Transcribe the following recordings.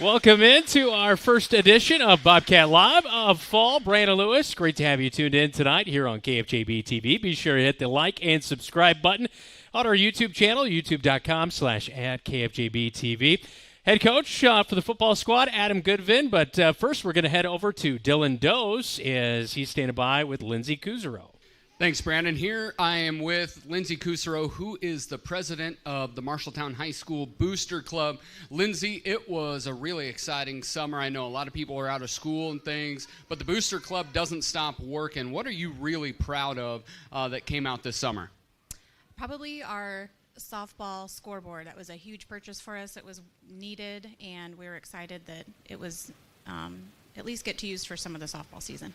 Welcome into our first edition of Bobcat Live of Fall. Brandon Lewis, great to have you tuned in tonight here on KFJB-TV. Be sure to hit the like and subscribe button on our YouTube channel, youtube.com/@KFJB-TV. Head coach for the football squad, Adam Goodvin. But first, we're going to head over to Dylan Dose as he's standing by with Lindsey Kuzero. Thanks, Brandon. Here I am with Lindsey Kuzero, who is the president of the Marshalltown High School Booster Club. Lindsey, it was a really exciting summer. I know a lot of people are out of school and things, but the Booster Club doesn't stop working. What are you really proud of that came out this summer? Probably our softball scoreboard. That was a huge purchase for us. It was needed, and we were excited that it was at least get to use for some of the softball season.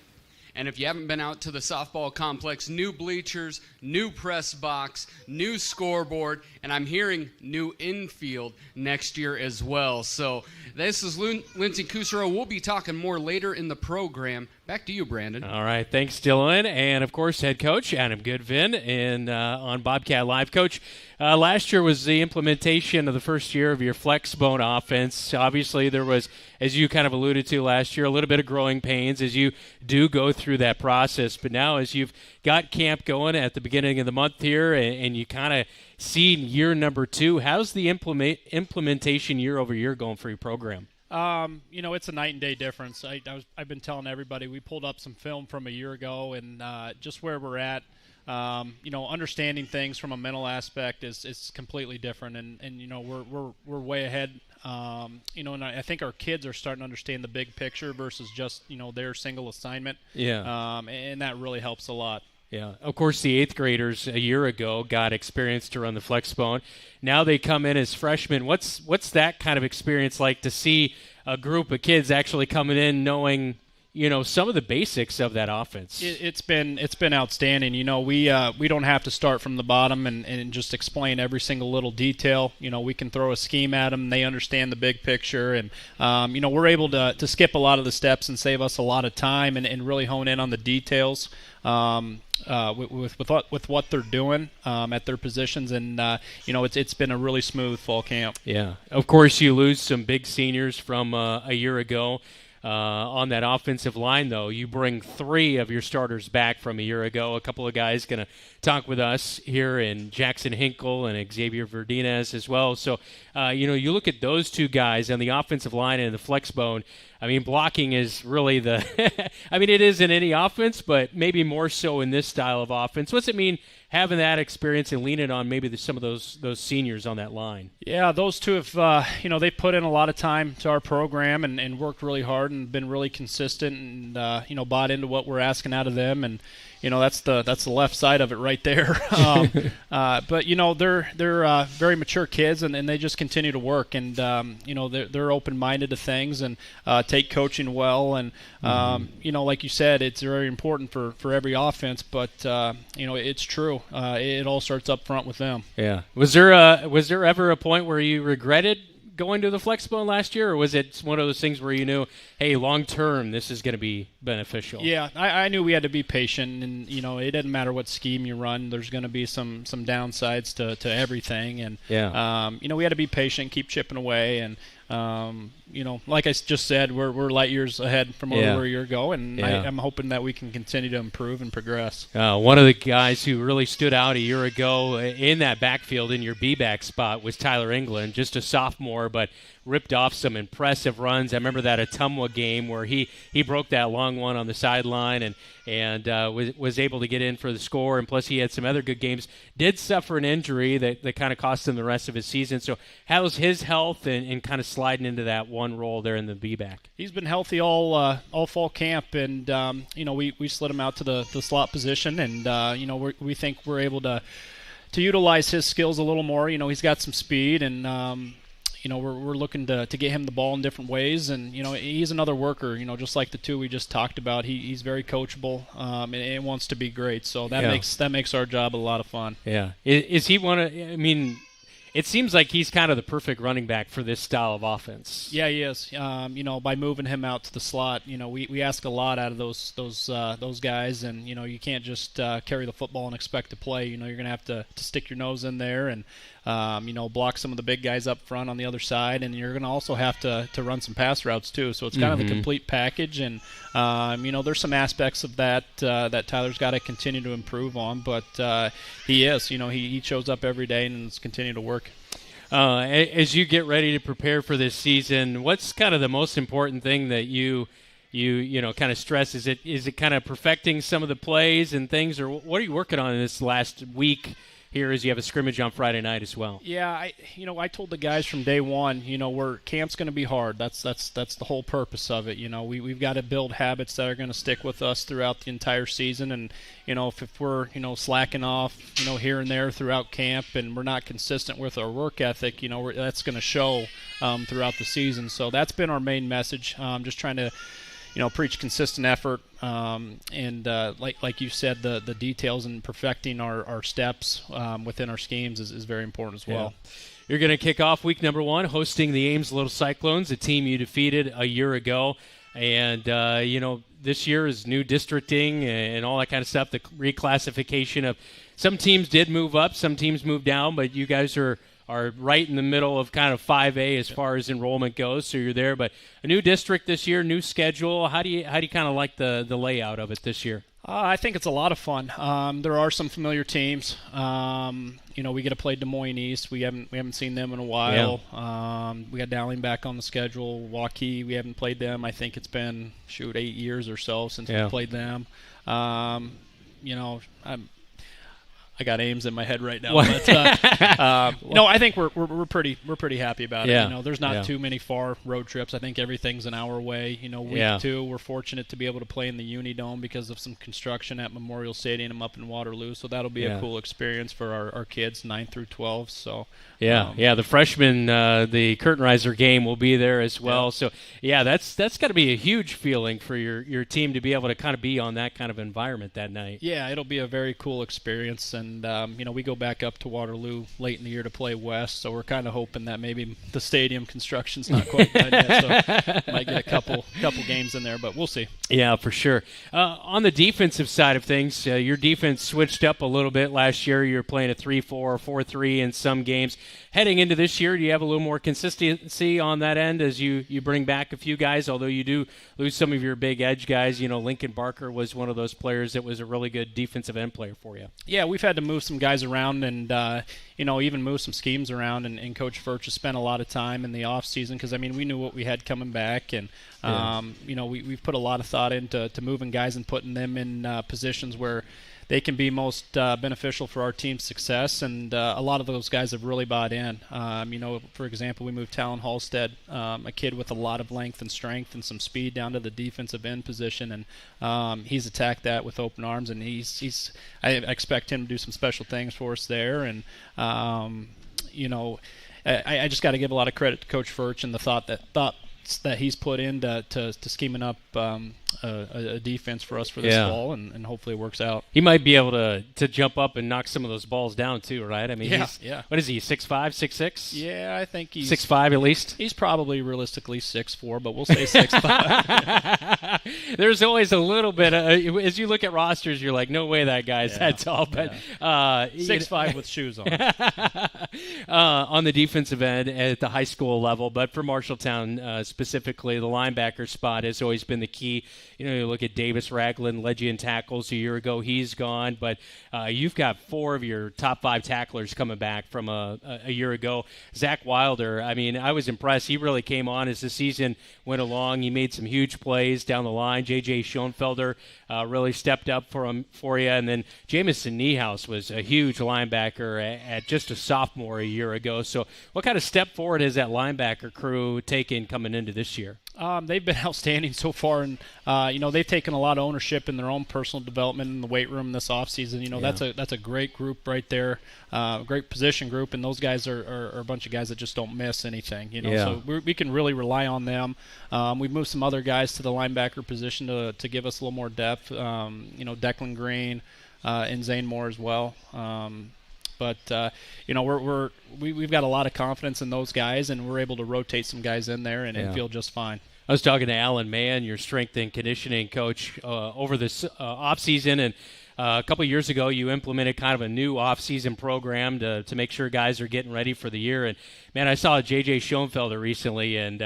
And if you haven't been out to the softball complex, new bleachers, new press box, new scoreboard, and I'm hearing new infield next year as well. So this is Lindsey Kuzero. We'll be talking more later in the program. Back to you, Brandon. All right, thanks, Dylan. And, of course, head coach Adam Goodvin on Bobcat Live. Coach, last year was the implementation of the first year of your Flexbone offense. Obviously, there was, as you kind of alluded to last year, a little bit of growing pains as you do go through that process. But now as you've got camp going at the beginning of the month here and you kind of see year number 2, how's the implementation year over year going for your program? It's a night and day difference. I've been telling everybody, we pulled up some film from a year ago, and just where we're at, understanding things from a mental aspect is completely different, and we're way ahead. And I think our kids are starting to understand the big picture versus just their single assignment. Yeah. And that really helps a lot. Yeah, of course, the 8th graders a year ago got experience to run the Flexbone. Now they come in as freshmen. What's that kind of experience like to see a group of kids actually coming in knowing, some of the basics of that offense? It's been outstanding. We don't have to start from the bottom and just explain every single little detail. We can throw a scheme at them. They understand the big picture, and we're able to skip a lot of the steps and save us a lot of time and really hone in on the details. With what they're doing at their positions, and it's been a really smooth fall camp. Yeah, of course you lose some big seniors from a year ago on that offensive line, though. You bring 3 of your starters back from a year ago. A couple of guys going to talk with us here in Jackson Hinkle and Xavier Verdinez as well. So, you look at those 2 guys on the offensive line and the Flexbone. I mean, blocking is really the – I mean, it is in any offense, but maybe more so in this style of offense. What's it mean having that experience and leaning on maybe some of those seniors on that line? Yeah, those 2 have they put in a lot of time to our program and worked really hard and been really consistent and bought into what we're asking out of them, and that's the left side of it right there. But they're very mature kids, and they just continue to work, and they're open-minded to things and take coaching well, and like you said, it's very important for every offense, but it's true. It all starts up front with them. Yeah. Was there ever a point where you regretted going to the Flexbone last year, or was it one of those things where you knew, hey, long term this is going to be beneficial? Yeah, I knew we had to be patient, and it doesn't matter what scheme you run. There's going to be some downsides to everything, and we had to be patient, keep chipping away, and like I just said, we're light years ahead from where we were a year ago, and I'm hoping that we can continue to improve and progress. One of the guys who really stood out a year ago in that backfield in your B-back spot was Tyler England, just a sophomore, but ripped off some impressive runs. I remember that Ottumwa game where he broke that long one on the sideline and was able to get in for the score, and plus he had some other good games. Did suffer an injury that kind of cost him the rest of his season. So how's his health and kind of sliding into that one role there in the B-back? He's been healthy all fall camp, and we slid him out to the slot position, and we think we're able to utilize his skills a little more. He's got some speed, and we're looking to get him the ball in different ways, and he's another worker. Just like the 2 we just talked about, he's very coachable and wants to be great. So that makes our job a lot of fun. Yeah, is he one of? I mean, it seems like he's kind of the perfect running back for this style of offense. Yeah, he is. By moving him out to the slot, we ask a lot out of those guys, and you can't just carry the football and expect to play. You're going to have to stick your nose in there and block some of the big guys up front on the other side, and you're going to also have to run some pass routes too. So it's kind of the complete package, and there's some aspects of that that Tyler's got to continue to improve on, but he is. He shows up every day and it's continuing to work. As you get ready to prepare for this season, what's kind of the most important thing that you kind of stress? Is it kind of perfecting some of the plays and things, or what are you working on in this last week here as you have a scrimmage on Friday night as well? Yeah, I told the guys from day one, camp's going to be hard. That's the whole purpose of it. We've got to build habits that are going to stick with us throughout the entire season, and if we're slacking off here and there throughout camp and we're not consistent with our work ethic, that's going to show throughout the season. So that's been our main message. Just trying to preach consistent effort, and like you said, the details and perfecting our steps within our schemes is very important as well. Yeah. You're going to kick off week number 1 hosting the Ames Little Cyclones, a team you defeated a year ago. And, this year is new districting and all that kind of stuff, the reclassification of some teams did move up, some teams moved down, but you guys are right in the middle of kind of 5A as far as enrollment goes, so you're there. But a new district this year, new schedule. How do you kind of like the layout of it this year? I think it's a lot of fun. There are some familiar teams. We get to play Des Moines East. We haven't seen them in a while. Yeah. We got Dowling back on the schedule. Waukee, we haven't played them. I think it's been 8 years or so since we played them. I got Ames in my head right now, but I think we're pretty happy about it. There's not too many far road trips. I think everything's an hour away. Week 2, we're fortunate to be able to play in the Unidome because of some construction at Memorial Stadium up in Waterloo. So that'll be a cool experience for our kids, 9 through 12. So the freshmen, the curtain riser game will be there as well. Yeah. So that's got to be a huge feeling for your team to be able to kind of be on that kind of environment that night. Yeah, it'll be a very cool experience. And we go back up to Waterloo late in the year to play West, so we're kind of hoping that maybe the stadium construction's not quite done yet, so might get a couple games in there, but we'll see. Yeah, for sure. On the defensive side of things, your defense switched up a little bit last year. You were playing a 3-4 or 4-3 in some games. Heading into this year, do you have a little more consistency on that end as you bring back a few guys, although you do lose some of your big edge guys? Lincoln Barker was one of those players that was a really good defensive end player for you. Yeah, we've had to move some guys around and, even move some schemes around. And Coach Furch has spent a lot of time in the off season because, we knew what we had coming back. And, we've put a lot of thought into moving guys and putting them in positions where they can be most beneficial for our team's success, and a lot of those guys have really bought in. For example, we moved Talon Halstead, a kid with a lot of length and strength and some speed, down to the defensive end position, and he's attacked that with open arms, and I expect him to do some special things for us there. And I just got to give a lot of credit to Coach Furch and the thoughts that he's put into to scheming up a defense for us for this fall, and hopefully it works out. He might be able to jump up and knock some of those balls down too, right? He's what is he, 6'5", 6'6"? Yeah, I think he's 6'5" at least. He's probably realistically 6'4", but we'll say 6'5". There's always a little bit as you look at rosters, you're like, no way that guy's that tall, but 6'5" with shoes on. On the defensive end at the high school level, but for Marshalltown specifically, the linebacker spot has always been the key. You look at Davis Ragland, led you in tackles a year ago. He's gone, but you've got 4 of your top 5 tacklers coming back from a year ago. Zach Wilder, I was impressed. He really came on as the season went along. He made some huge plays down the line. J.J. Schoenfelder really stepped up for you. And then Jamison Niehaus was a huge linebacker at just a sophomore a year ago. So what kind of step forward has that linebacker crew taken coming into this year? They've been outstanding so far, and they've taken a lot of ownership in their own personal development in the weight room this offseason. That's a great group right there, great position group, and those guys are a bunch of guys that just don't miss anything. So we can really rely on them. We've moved some other guys to the linebacker position to give us a little more depth. Declan Green and Zane Moore as well. But we've got a lot of confidence in those guys, and we're able to rotate some guys in there and feel just fine. I was talking to Alan Mann, your strength and conditioning coach, over this off-season, and a couple of years ago you implemented kind of a new off-season program to make sure guys are getting ready for the year. And, man, I saw J.J. Schoenfelder recently, and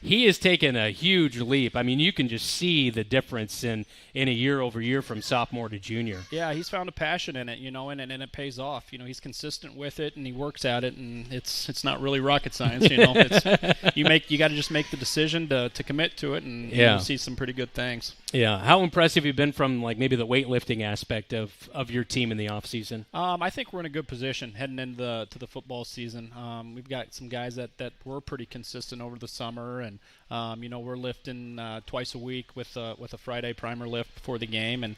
he has taken a huge leap. I mean, you can just see the difference in a year-over-year from sophomore to junior. Yeah, he's found a passion in it, and it pays off. He's consistent with it, and he works at it, and it's not really rocket science. You got to just make the decision to commit to it, and you see some pretty good things. Yeah. How impressive have you been from, like, maybe the weightlifting aspect of your team in the off season? I think we're in a good position heading into the football season. We've got some guys that were pretty consistent over the summer, and we're lifting twice a week with a Friday primer lift before the game, and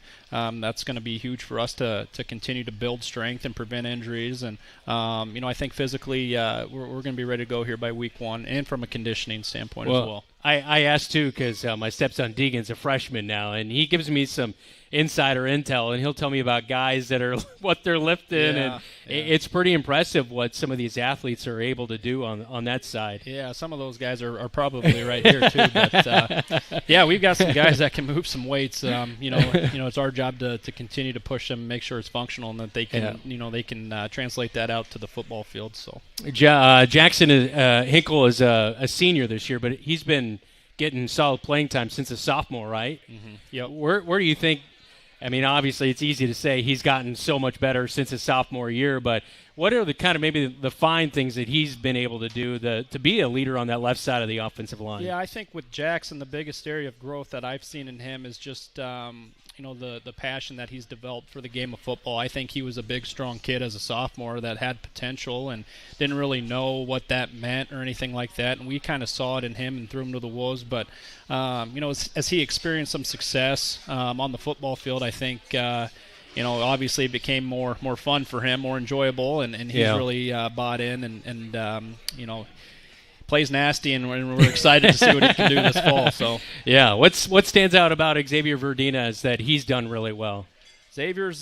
that's going to be huge for us to continue to build strength and prevent injuries. And I think physically we're going to be ready to go here by week 1, and from a conditioning standpoint as well. I asked too because my stepson Deegan's a freshman now, and he gives me some insider intel, and he'll tell me about guys that are what they're lifting, and it's pretty impressive what some of these athletes are able to do on that side. Yeah, some of those guys are probably right here too. But we've got some guys that can move some weights. It's our job to continue to push them, make sure it's functional, and that they can they can translate that out to the football field. So Jackson Hinkle is a senior this year, but he's been getting solid playing time since a sophomore, right? Mm-hmm. Yep. Where do you think? I mean, obviously, it's easy to say he's gotten so much better since his sophomore year, but what are the kind of maybe the fine things that he's been able to do to be a leader on that left side of the offensive line? Yeah, I think with Jackson, the biggest area of growth that I've seen in him is just the passion that he's developed for the game of football. I think he was a big, strong kid as a sophomore that had potential and didn't really know what that meant or anything like that, and we kind of saw it in him and threw him to the wolves. But as he experienced some success on the football field, I think obviously it became more fun for him, more enjoyable, and he's really bought in and plays nasty, and we're excited to see what he can do this fall. So what stands out about Xavier Verdina is that he's done really well. Xavier's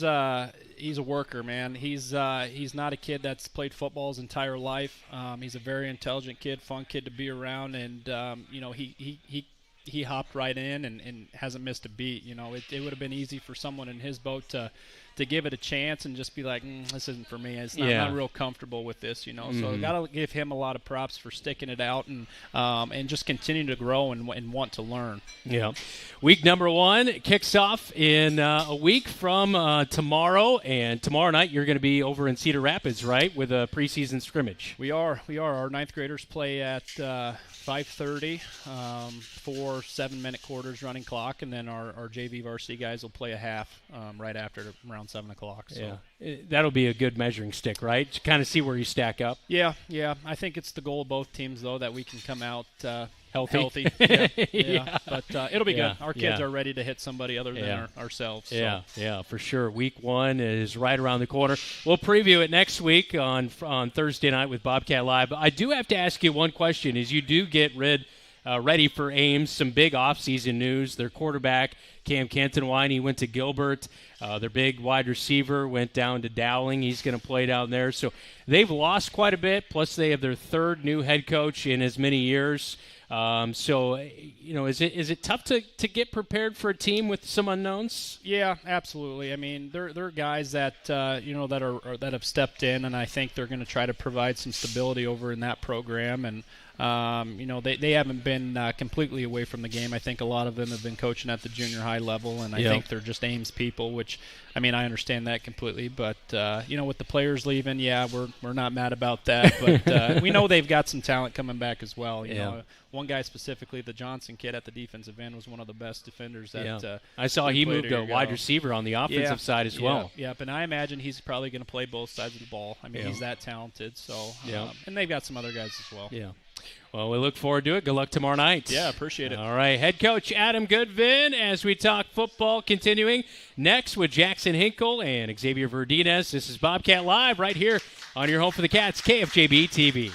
he's a worker, man. He's not a kid that's played football his entire life. He's a very intelligent kid, fun kid to be around, and he hopped right in and hasn't missed a beat. It would have been easy for someone in his boat to give it a chance and just be like, this isn't for me. I'm not real comfortable with this, Mm-hmm. So got to give him a lot of props for sticking it out and just continue to grow and want to learn. Yeah. Week number 1 kicks off in a week from tomorrow, and tomorrow night you're going to be over in Cedar Rapids, right, with a preseason scrimmage. We are. Our ninth graders play at 5:30, 4 7-minute quarters running clock, and then our JV varsity guys will play a half right after around 7 o'clock. So. Yeah, that'll be a good measuring stick, right? To kind of see where you stack up. Yeah. I think it's the goal of both teams, though, that we can come out healthy. Yeah. But it'll be good. Our kids are ready to hit somebody other than ourselves. So. Yeah, for sure. Week 1 is right around the corner. We'll preview it next week on Thursday night with Bobcat Live. But I do have to ask you one question: as you do get ready for Ames, some big offseason news. Their quarterback, Cam Cantonwine, he went to Gilbert. Their big wide receiver went down to Dowling. He's going to play down there. So they've lost quite a bit, plus they have their third new head coach in as many years. Is it tough to get prepared for a team with some unknowns? Yeah, absolutely. I mean, they're guys that that have stepped in, and I think they're going to try to provide some stability over in that program. And they haven't been completely away from the game. I think a lot of them have been coaching at the junior high level, and I think they're just Ames people, which, I mean, I understand that completely. But, with the players leaving, we're not mad about that. But we know they've got some talent coming back as well. You know, one guy specifically, the Johnson kid at the defensive end, was one of the best defenders that I saw he moved to wide receiver on the offensive side as well. Yep, and I imagine he's probably going to play both sides of the ball. I mean, he's that talented. So, and they've got some other guys as well. Yeah. Well, we look forward to it. Good luck tomorrow night. Yeah, appreciate it. All right, head coach Adam Goodvin as we talk football, continuing next with Jackson Hinkle and Xavier Verdinez. This is Bobcat Live right here on your home for the Cats, KFJB-TV.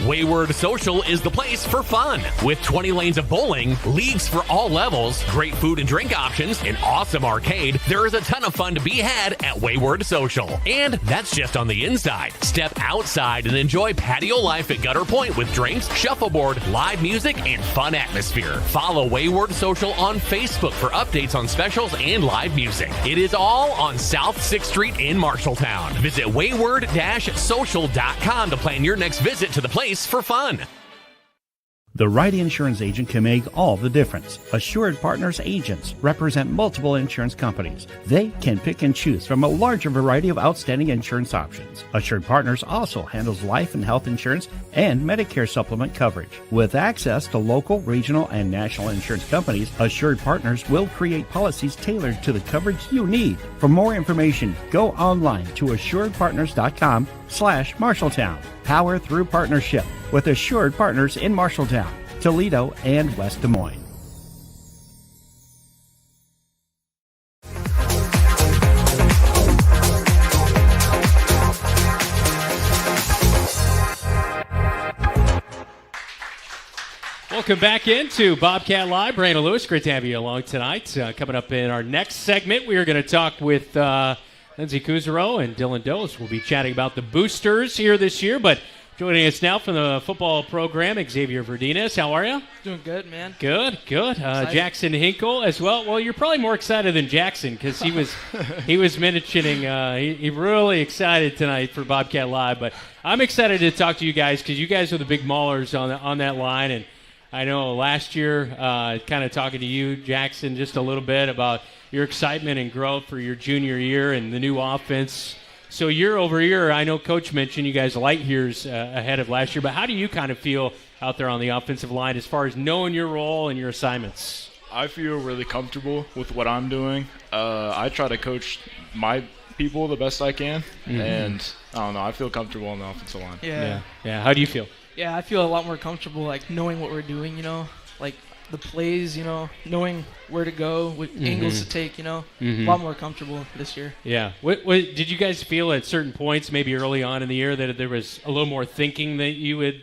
Wayward Social is the place for fun. With 20 lanes of bowling, leagues for all levels, great food and drink options, an awesome arcade, there is a ton of fun to be had at Wayward Social. And that's just on the inside. Step outside and enjoy patio life at Gutter Point with drinks, shuffleboard, live music, and fun atmosphere. Follow Wayward Social on Facebook for updates on specials and live music. It is all on South 6th Street in Marshalltown. Visit wayward-social.com to plan your next visit to the place for fun. The right insurance agent can make all the difference. Assured Partners agents represent multiple insurance companies. They can pick and choose from a larger variety of outstanding insurance options. Assured Partners also handles life and health insurance and Medicare supplement coverage. With access to local, regional, and national insurance companies, Assured Partners will create policies tailored to the coverage you need. For more information, go online to assuredpartners.com/Marshalltown. Power through partnership with Assured Partners in Marshalltown, Toledo, and West Des Moines. Welcome back into Bobcat Live. Brandon Lewis, great to have you along tonight. Coming up in our next segment, we are going to talk with Lindsey Kuzero and Dylan Dose. We'll be chatting about the boosters here this year, but joining us now from the football program, Xavier Verdines. How are you? Doing good, man. Good. Jackson Hinkle as well. Well, you're probably more excited than Jackson because he was mentioning he really excited tonight for Bobcat Live. But I'm excited to talk to you guys because you guys are the big maulers on that line. And I know last year, kind of talking to you, Jackson, just a little bit about your excitement and growth for your junior year and the new offense. So year over year, I know Coach mentioned you guys light years ahead of last year, but how do you kind of feel out there on the offensive line as far as knowing your role and your assignments? I feel really comfortable with what I'm doing. I try to coach my people the best I can, and I don't know, I feel comfortable on the offensive line. Yeah. How do you feel? Yeah, I feel a lot more comfortable, like, knowing what we're doing, like the plays, knowing where to go, what angles to take, a lot more comfortable this year. Yeah. What did you guys feel at certain points, maybe early on in the year, that there was a little more thinking that you would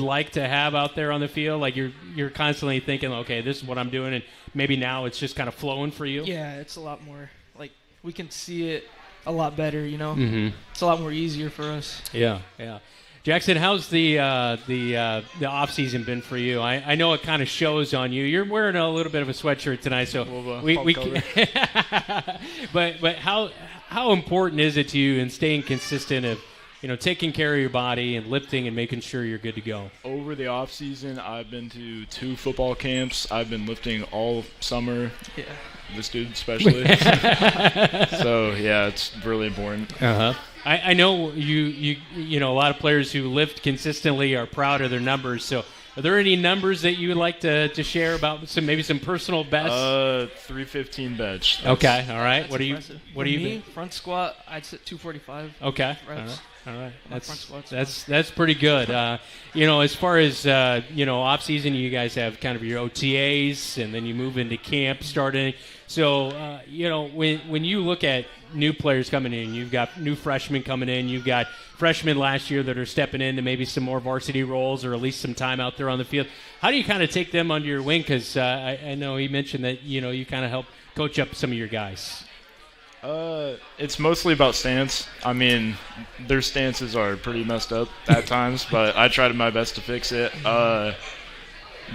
like to have out there on the field? Like you're constantly thinking, okay, this is what I'm doing, and maybe now it's just kind of flowing for you? Yeah, it's a lot more, like, we can see it a lot better, It's a lot more easier for us. Yeah. Jackson, how's the off season been for you? I know it kind of shows on you. You're wearing a little bit of a sweatshirt tonight, so we but how important is it to you in staying consistent of taking care of your body and lifting and making sure you're good to go? Over the off season, I've been to 2 football camps. I've been lifting all summer. Yeah. This dude especially. So yeah, it's really important. I know you a lot of players who lift consistently are proud of their numbers. So are there any numbers that you would like to share about maybe some personal bests? 315 bench. Okay, all right. That's what impressive. Are you? Me, front squat, I'd sit 245. Okay. Reps. All right. That's pretty good. As far as off season, you guys have kind of your OTAs, and then you move into camp starting. So when you look at new players coming in, you've got new freshmen coming in, you've got freshmen last year that are stepping into maybe some more varsity roles or at least some time out there on the field. How do you kind of take them under your wing? Because I know he mentioned that you kind of help coach up some of your guys. It's mostly about stance. I mean, their stances are pretty messed up at times, but I try my best to fix it.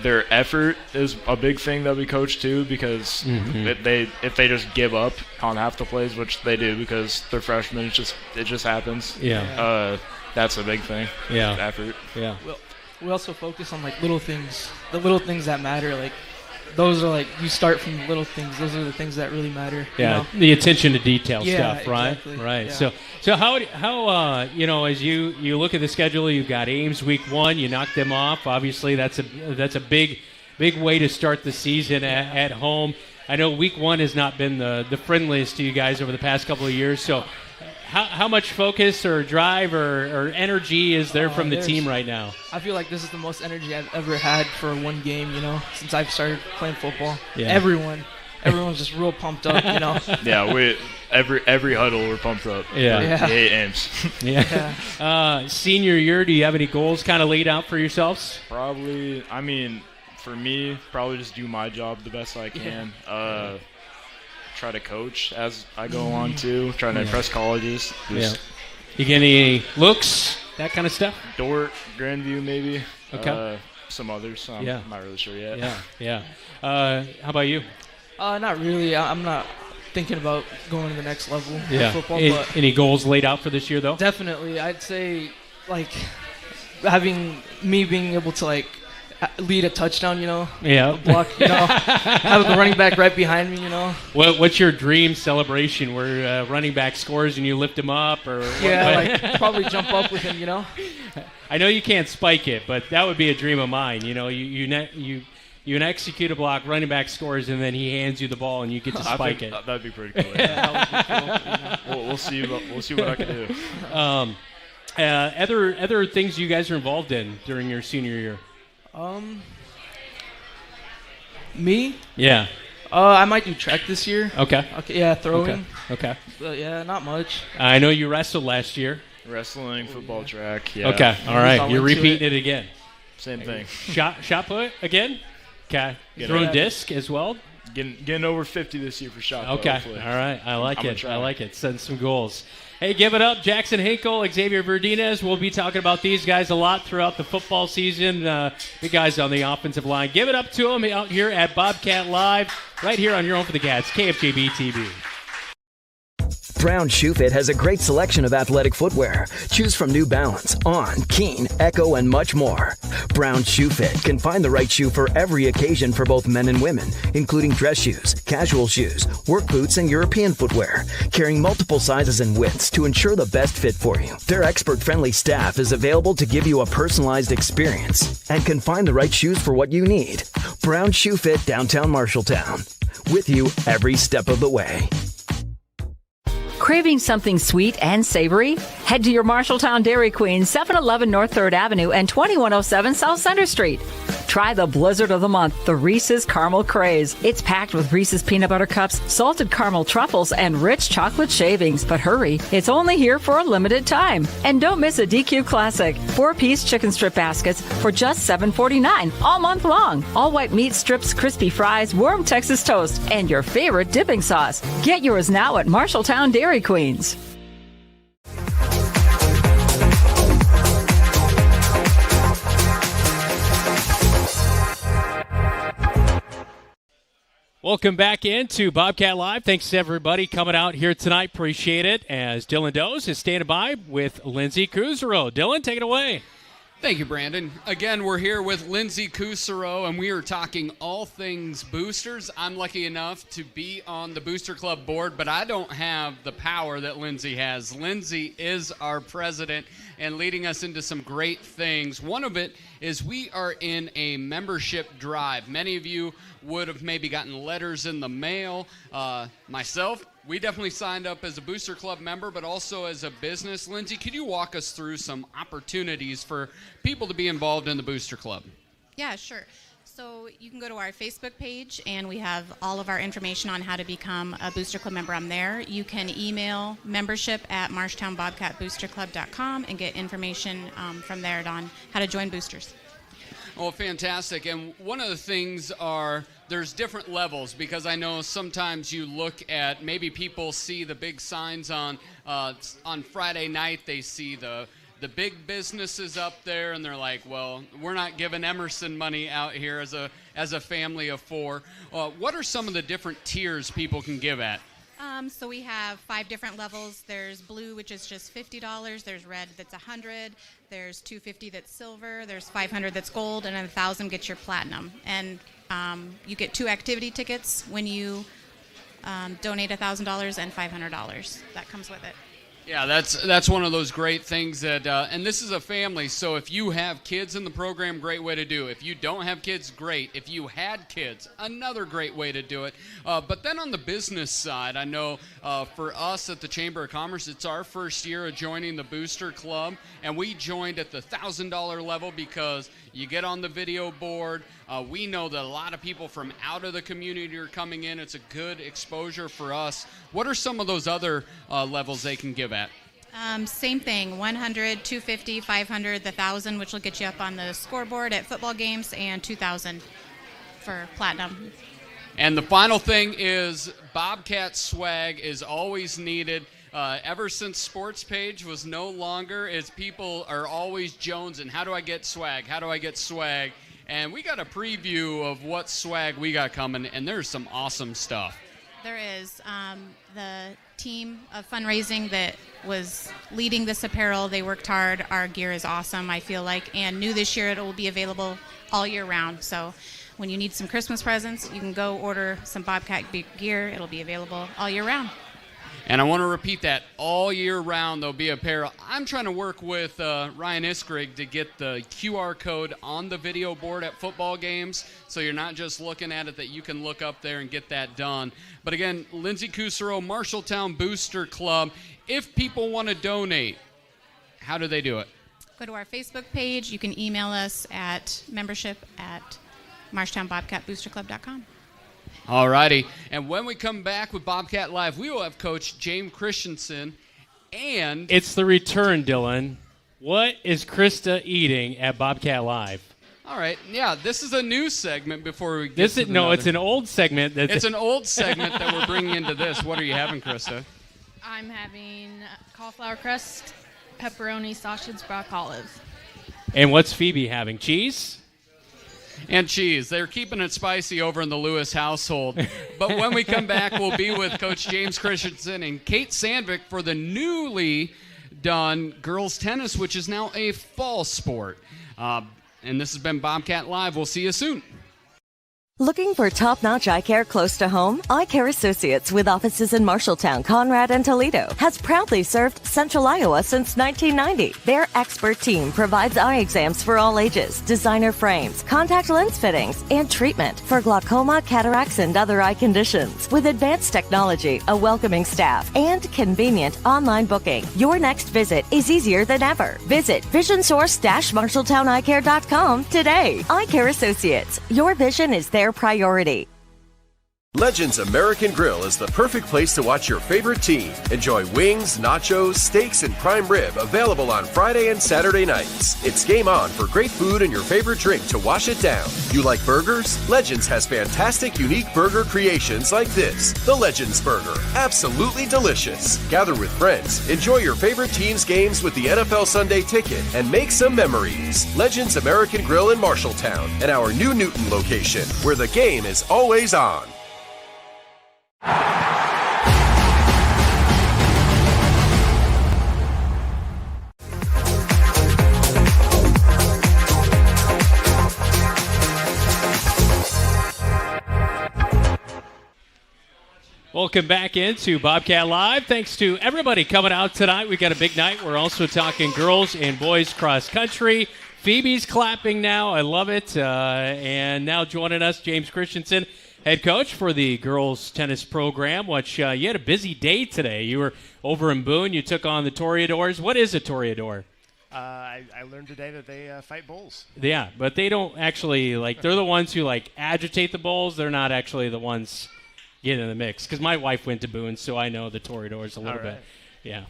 Their effort is a big thing that we coach too, because if they just give up on half the plays, which they do because they're freshmen, it just happens. Yeah. That's a big thing. Yeah. Effort. Yeah. We also focus on like little things, the little things that matter. Like those are like you start from the little things. Those are the things that really matter. Yeah. The attention to detail stuff, right? Exactly. Right. Yeah. So how as you look at the schedule, you've got Ames week 1, you knock them off. Obviously, that's a big way to start the season at home. I know week 1 has not been the friendliest to you guys over the past couple of years. So how much focus or drive or energy is there from the team right now? I feel like this is the most energy I've ever had for one game, since I've started playing football. Yeah. everyone's just real pumped up, you know. Yeah, every huddle we're pumped up. Yeah. 8 amps. Yeah. Senior year, do you have any goals kind of laid out for yourselves? Probably, I mean, for me, probably just do my job the best I can. Try to coach as I go along too. Trying to impress colleges. You get any looks, that kind of stuff? Dordt, Grandview, maybe. Okay. Some others. I'm not really sure yet. Yeah. How about you? Not really. I'm not thinking about going to the next level Yeah. of football. But Any goals laid out for this year, though? definitely, I'd say, like, being able to, like, lead a touchdown, you know. Yeah. Block, you know. Have the running back right behind me, you know. What's your dream celebration where running back scores and you lift him up? Or Like, probably jump up with him, you know. I know you can't spike it, but that would be a dream of mine. You know, you execute a block, running back scores, and then he hands you the ball, and you get to spike it. That'd be pretty cool. Yeah. We'll see what I can do. Other things you guys are involved in during your senior year? Me? Yeah. I might do track this year. Okay. Yeah, throwing. Okay. But yeah, not much. I know you wrestled last year. Wrestling, football, track. Yeah. Okay. All right. I You're went to repeating it again. Same thing. Shot put again? Okay. Throwing disc as well? Getting over 50 this year for shot. Okay. Hopefully. All right. I like I'm it. gonna I try. like it. Send some goals. Hey, give it up. Jackson Hinkle, Xavier Verdinez. We'll be talking about these guys a lot throughout the football season. Big guys on the offensive line. Give it up to them out here at Bobcat Live, right here on your home for the Cats, KFJB-TV. Brown Shoe Fit has a great selection of athletic footwear. Choose from New Balance, On, Keen, Echo, and much more. Brown Shoe Fit can find the right shoe for every occasion for both men and women, including dress shoes, casual shoes, work boots, and European footwear, carrying multiple sizes and widths to ensure the best fit for you. Their expert-friendly staff is available to give you a personalized experience and can find the right shoes for what you need. Brown Shoe Fit, downtown Marshalltown. With you every step of the way. Craving something sweet and savory? Head to your Marshalltown Dairy Queen, 711 North 3rd Avenue and 2107 South Center Street. Try the blizzard of the month, the Reese's Caramel Craze. It's packed with Reese's Peanut Butter Cups, salted caramel truffles, and rich chocolate shavings. But hurry, it's only here for a limited time. And don't miss a DQ Classic. 4-piece chicken strip baskets for just $7.49 all month long. All white meat strips, crispy fries, warm Texas toast, and your favorite dipping sauce. Get yours now at Marshalltown Dairy Queens. Welcome back into Bobcat Live. Thanks to everybody coming out here tonight. Appreciate it. As Dylan Doze is standing by with Lindsey Kuzero. Dylan, take it away. Thank you, Brandon. Again, we're here with Lindsey Kuzero, and we are talking all things boosters. I'm lucky enough to be on the Booster Club board, but I don't have the power that Lindsey has. Lindsey is our president and leading us into some great things. One of it is we are in a membership drive. Many of you would have maybe gotten letters in the mail. Myself, we definitely signed up as a Booster Club member, but also as a business. Lindsey, could you walk us through some opportunities for people to be involved in the Booster Club? Yeah, sure. So you can go to our Facebook page, and we have all of our information on how to become a Booster Club member on there. You can email membership@marshtownbobcatboosterclub.com and get information from there on how to join boosters. Oh, fantastic. And one of the things are there's different levels, because I know sometimes you look at, maybe people see the big signs on Friday night, they see the big businesses up there, and they're like, well, we're not giving Emerson money out here as a family of 4. What are some of the different tiers people can give at? So we have 5 different levels. There's blue, which is just $50. There's red, that's $100. There's $250 that's silver. There's $500 that's gold, and then $1,000 gets your platinum. And you get 2 activity tickets when you donate $1,000 and $500. That comes with it. Yeah, that's one of those great things that, and this is a family, so if you have kids in the program, great way to do it. If you don't have kids, great. If you had kids, another great way to do it. But then on the business side, I know for us at the Chamber of Commerce, it's our first year of joining the Booster Club, and we joined at the $1,000 level because You get on the video board. We know that a lot of people from out of the community are coming in. It's a good exposure for us. What are some of those other levels they can give at? Same thing, 100, 250, 500, the 1,000, which will get you up on the scoreboard at football games, and 2,000 for platinum. And the final thing is Bobcat swag is always needed. Ever since Sports Page was no longer, as people are always jonesing, how do I get swag? How do I get swag? And we got a preview of what swag we got coming, and there's some awesome stuff. There is. The team of fundraising that was leading this apparel, they worked hard. Our gear is awesome, I feel like. And new this year, it will be available all year round. So when you need some Christmas presents, you can go order some Bobcat gear. It'll be available all year round. And I want to repeat that, all year round there'll be apparel. I'm trying to work with Ryan Iskrig to get the QR code on the video board at football games, so you're not just looking at it, that you can look up there and get that done. But again, Lindsay Kusero, Marshalltown Booster Club. If people want to donate, how do they do it? Go to our Facebook page. You can email us at membership@marshtownbobcatboosterclub.com. All righty. And when we come back with Bobcat Live, we will have Coach James Christensen. And it's the return, Dylan. What is Krista eating at Bobcat Live? All right. Yeah, this is a new segment before we get to No, it's an old segment. It's an old segment that we're bringing into this. What are you having, Krista? I'm having cauliflower crust, pepperoni, sausage, brock olive. And what's Phoebe having? Cheese? And cheese. They're keeping it spicy over in the Lewis household. But when we come back, we'll be with Coach James Christensen and Kate Sandvik for the newly done girls tennis, which is now a fall sport. And this has been Bobcat Live. We'll see you soon. Looking for top-notch eye care close to home? Eye Care Associates, with offices in Marshalltown, Conrad, and Toledo, has proudly served Central Iowa since 1990. Their expert team provides eye exams for all ages, designer frames, contact lens fittings, and treatment for glaucoma, cataracts, and other eye conditions. With advanced technology, a welcoming staff, and convenient online booking, your next visit is easier than ever. Visit visionsource-marshalltowneyecare.com today. Eye Care Associates, your vision is their priority. Legends American Grill is the perfect place to watch your favorite team. Enjoy wings, nachos, steaks, and prime rib, available on Friday and Saturday nights. It's game on for great food and your favorite drink to wash it down. You like burgers? Legends has fantastic, unique burger creations like this. The Legends Burger. Absolutely delicious. Gather with friends, enjoy your favorite team's games with the NFL Sunday Ticket, and make some memories. Legends American Grill in Marshalltown and our new Newton location, where the game is always on. Welcome back into Bobcat Live. Thanks to everybody coming out tonight. We got a big night. We're also talking girls and boys cross country. Phoebe's clapping now. I love it. And now joining us, James Christensen, head coach for the girls tennis program. Which you had a busy day today. You were over in Boone. You took on the Toreadors. What is a Toreador? I learned today that they fight bulls. Yeah, but they don't actually, they're the ones who, agitate the bulls. They're not actually the ones get in the mix. Because my wife went to Boone, so I know the Toreadors a little bit. Yeah.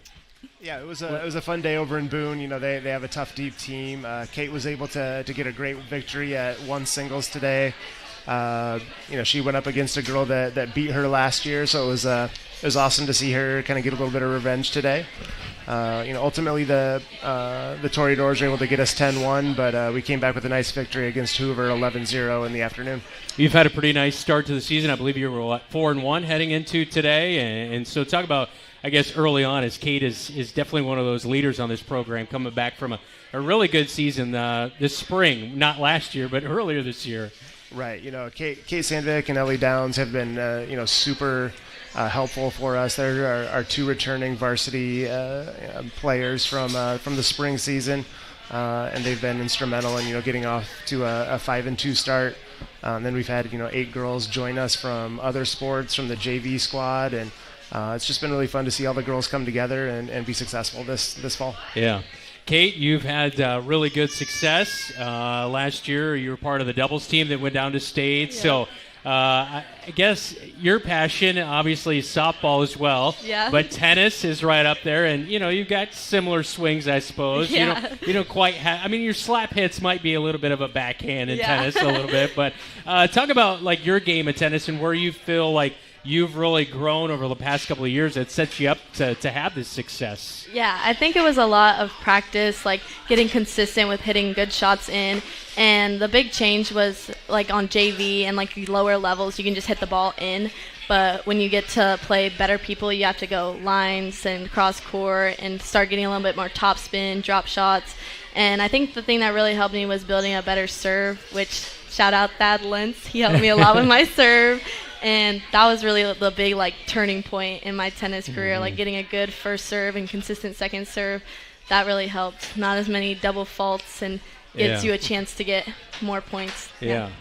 Yeah, it was a fun day over in Boone. You know, they have a tough, deep team. Kate was able to get a great victory at one singles today. She went up against a girl that beat her last year, so it was awesome to see her kind of get a little bit of revenge today. Ultimately the Toreadors were able to get us 10-1, but we came back with a nice victory against Hoover 11-0 in the afternoon. You've had a pretty nice start to the season. I believe you were 4-1 heading into today, and so talk about, I guess, early on, as Kate is definitely one of those leaders on this program, coming back from a really good season this spring, not last year, but earlier this year. Right. Kate Sandvik and Ellie Downs have been super helpful for us. They're our two returning varsity players from the spring season, and they've been instrumental in getting off to a 5-2 start. Then we've had 8 girls join us from other sports, from the JV squad, and it's just been really fun to see all the girls come together and be successful this fall. Yeah. Kate, you've had really good success. Last year, you were part of the doubles team that went down to state. Yeah. So I guess your passion, obviously, is softball as well. Yeah. But tennis is right up there, and you've got similar swings, I suppose. Yeah. You don't quite have. I mean, your slap hits might be a little bit of a backhand in tennis, a little bit. But talk about like your game of tennis and where you feel like you've really grown over the past couple of years that sets you up to have this success. Yeah, I think it was a lot of practice, like getting consistent with hitting good shots in. And the big change was like on JV and like the lower levels, you can just hit the ball in. But when you get to play better people, you have to go lines and cross court and start getting a little bit more top spin, drop shots. And I think the thing that really helped me was building a better serve, which shout out Thad Lentz. He helped me a lot with my serve. And that was really the big like turning point in my tennis career, like getting a good first serve and consistent second serve. That really helped. Not as many double faults and gets you a chance to get more points. Yeah.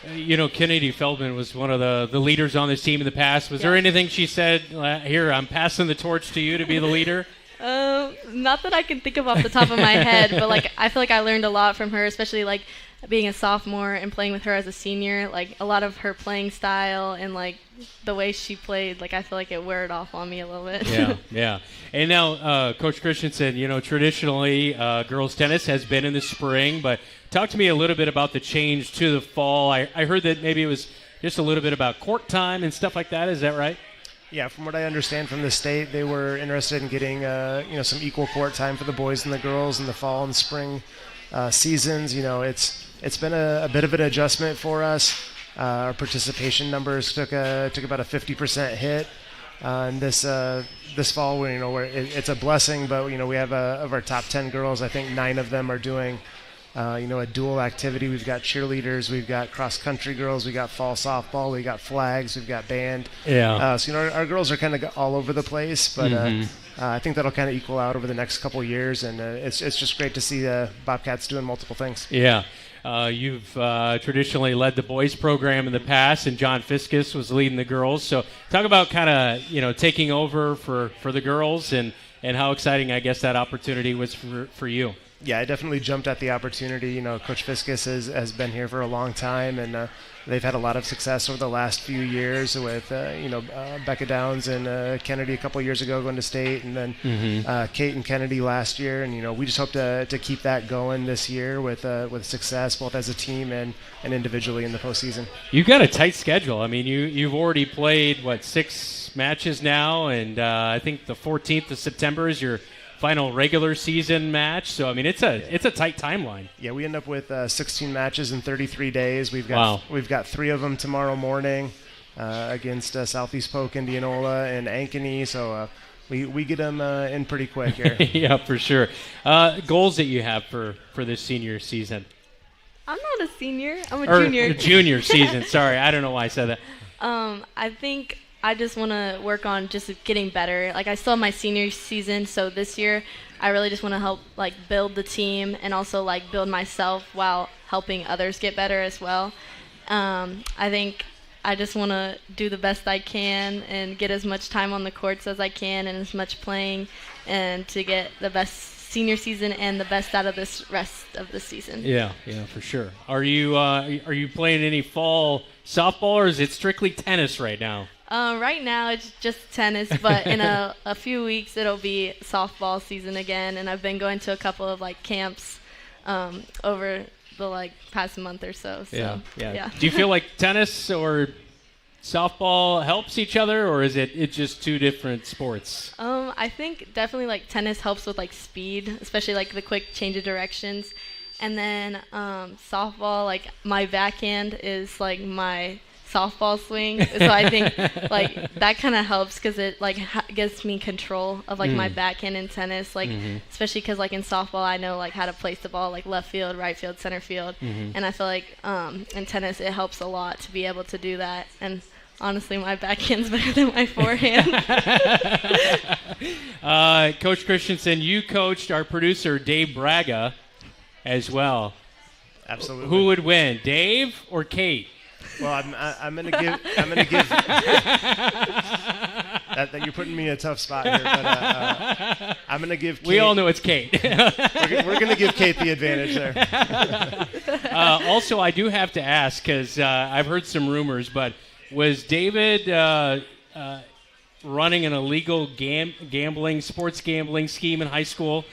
Kennedy Feldman was one of the leaders on this team in the past. Was there anything she said, here, I'm passing the torch to you to be the leader? Not that I can think of off the top of my head, but like I feel like I learned a lot from her, especially like being a sophomore and playing with her as a senior. Like a lot of her playing style and like the way she played, like I feel like it wore it off on me a little bit. Yeah. And now, Coach Christensen, traditionally girls tennis has been in the spring, but talk to me a little bit about the change to the fall. I heard that maybe it was just a little bit about court time and stuff like that. Is that right? Yeah, from what I understand from the state, they were interested in getting some equal court time for the boys and the girls in the fall and spring seasons. It's been a bit of an adjustment for us. Our participation numbers took about a 50% hit in this fall. Where it's a blessing, but we have of our top 10 girls, I think 9 of them are doing a dual activity. We've got cheerleaders, we've got cross country girls, we got fall softball, we got flags, we've got band. Yeah. So our girls are kind of all over the place, but I think that'll kind of equal out over the next couple years, and it's just great to see Bobcats doing multiple things. Yeah. You've traditionally led the boys program in the past, and John Fiskus was leading the girls. So talk about kind of taking over for the girls and how exciting I guess that opportunity was for you. Yeah, I definitely jumped at the opportunity. Coach Fiskus has been here for a long time, and they've had a lot of success over the last few years with, Becca Downs and Kennedy a couple of years ago going to state, and then Kate and Kennedy last year. And, we just hope to keep that going this year with success, both as a team and individually in the postseason. You've got a tight schedule. I mean, you've already played, 6 matches now, and I think the 14th of September is your final regular season match. So I mean, it's a tight timeline. Yeah, we end up with 16 matches in 33 days. We've got 3 of them tomorrow morning against Southeast Polk, Indianola, and Ankeny. So we get them in pretty quick here. Yeah, for sure. Goals that you have for this senior season? I'm not a senior. I'm a junior. Junior season. Sorry, I don't know why I said that. I think I just want to work on just getting better. Like I still have my senior season, so this year I really just want to help build the team and also build myself while helping others get better as well. I think I just want to do the best I can and get as much time on the courts as I can and as much playing, and to get the best senior season and the best out of this rest of the season. Yeah, for sure. Are you playing any fall softball, or is it strictly tennis right now? Right now it's just tennis, but in a few weeks it'll be softball season again, and I've been going to a couple of camps over the past month or so. So yeah. Do you feel like tennis or softball helps each other, or is it just two different sports? I think definitely tennis helps with speed, especially the quick change of directions, and then softball, my backhand is my softball swing, so I think that kind of helps because it gives me control of my backhand in tennis, especially because in softball I know how to place the ball left field, right field, center field, and I feel in tennis it helps a lot to be able to do that. And honestly, my backhand's better than my forehand. Coach Christensen, you coached our producer Dave Braga as well. Absolutely. Who would win, Dave or Kate? Well, I'm gonna give that you're putting me in a tough spot here, but I'm going to give Kate. We all know it's Kate. we're going to give Kate the advantage there. Also, I do have to ask, because I've heard some rumors, but was David running an illegal sports gambling scheme in high school?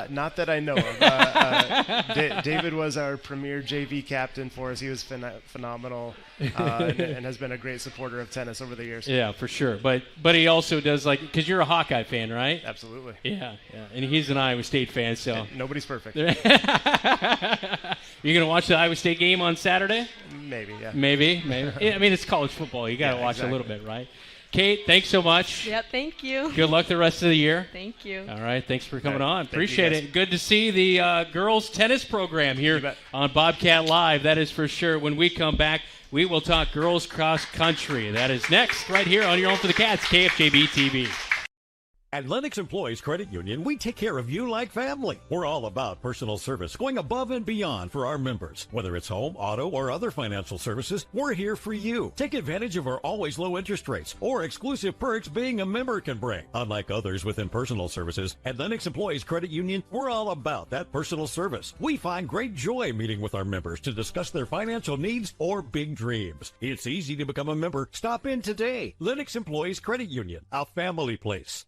Not that I know of. David was our premier JV captain for us. He was phenomenal and has been a great supporter of tennis over the years. Yeah, for sure. But he also does, because you're a Hawkeye fan, right? Absolutely. Yeah. And he's an Iowa State fan, so. And nobody's perfect. You're going to watch the Iowa State game on Saturday? Maybe, yeah. Maybe. I mean, it's college football. You got to watch a little bit, right? Kate, thanks so much. Yep, thank you. Good luck the rest of the year. Thank you. All right, thanks for coming on. Thank Appreciate you, it. Good to see the girls tennis program here on Bobcat Live. That is for sure. When we come back, we will talk girls cross country. That is next right here on Your Home for the Cats, KFJB-TV. At Lennox Employees Credit Union, we take care of you like family. We're all about personal service, going above and beyond for our members. Whether it's home, auto, or other financial services, we're here for you. Take advantage of our always low interest rates or exclusive perks being a member can bring. Unlike others within personal services, at Lennox Employees Credit Union, we're all about that personal service. We find great joy meeting with our members to discuss their financial needs or big dreams. It's easy to become a member. Stop in today. Lennox Employees Credit Union, a family place.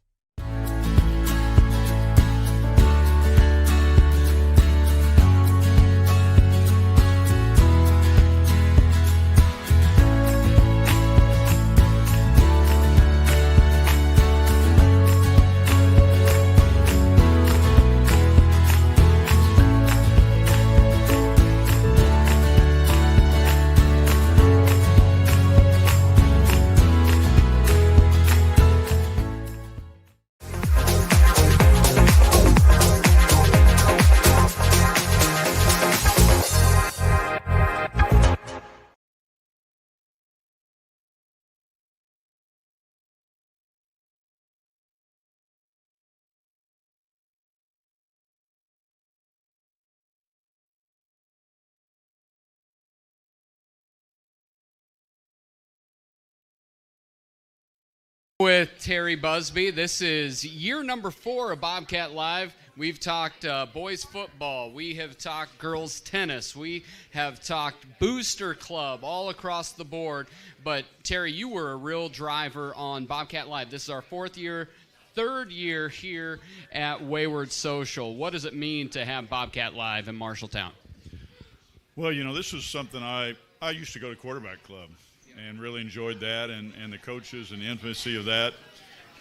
With Terry Busby. This is year number 4 of Bobcat Live. We've talked boys football. We have talked girls tennis. We have talked booster club all across the board. But Terry, you were a real driver on Bobcat Live. This is our 4th year, 3rd year here at Wayward Social. What does it mean to have Bobcat Live in Marshalltown? Well, this is something I used to go to quarterback club and really enjoyed that and the coaches and the intimacy of that.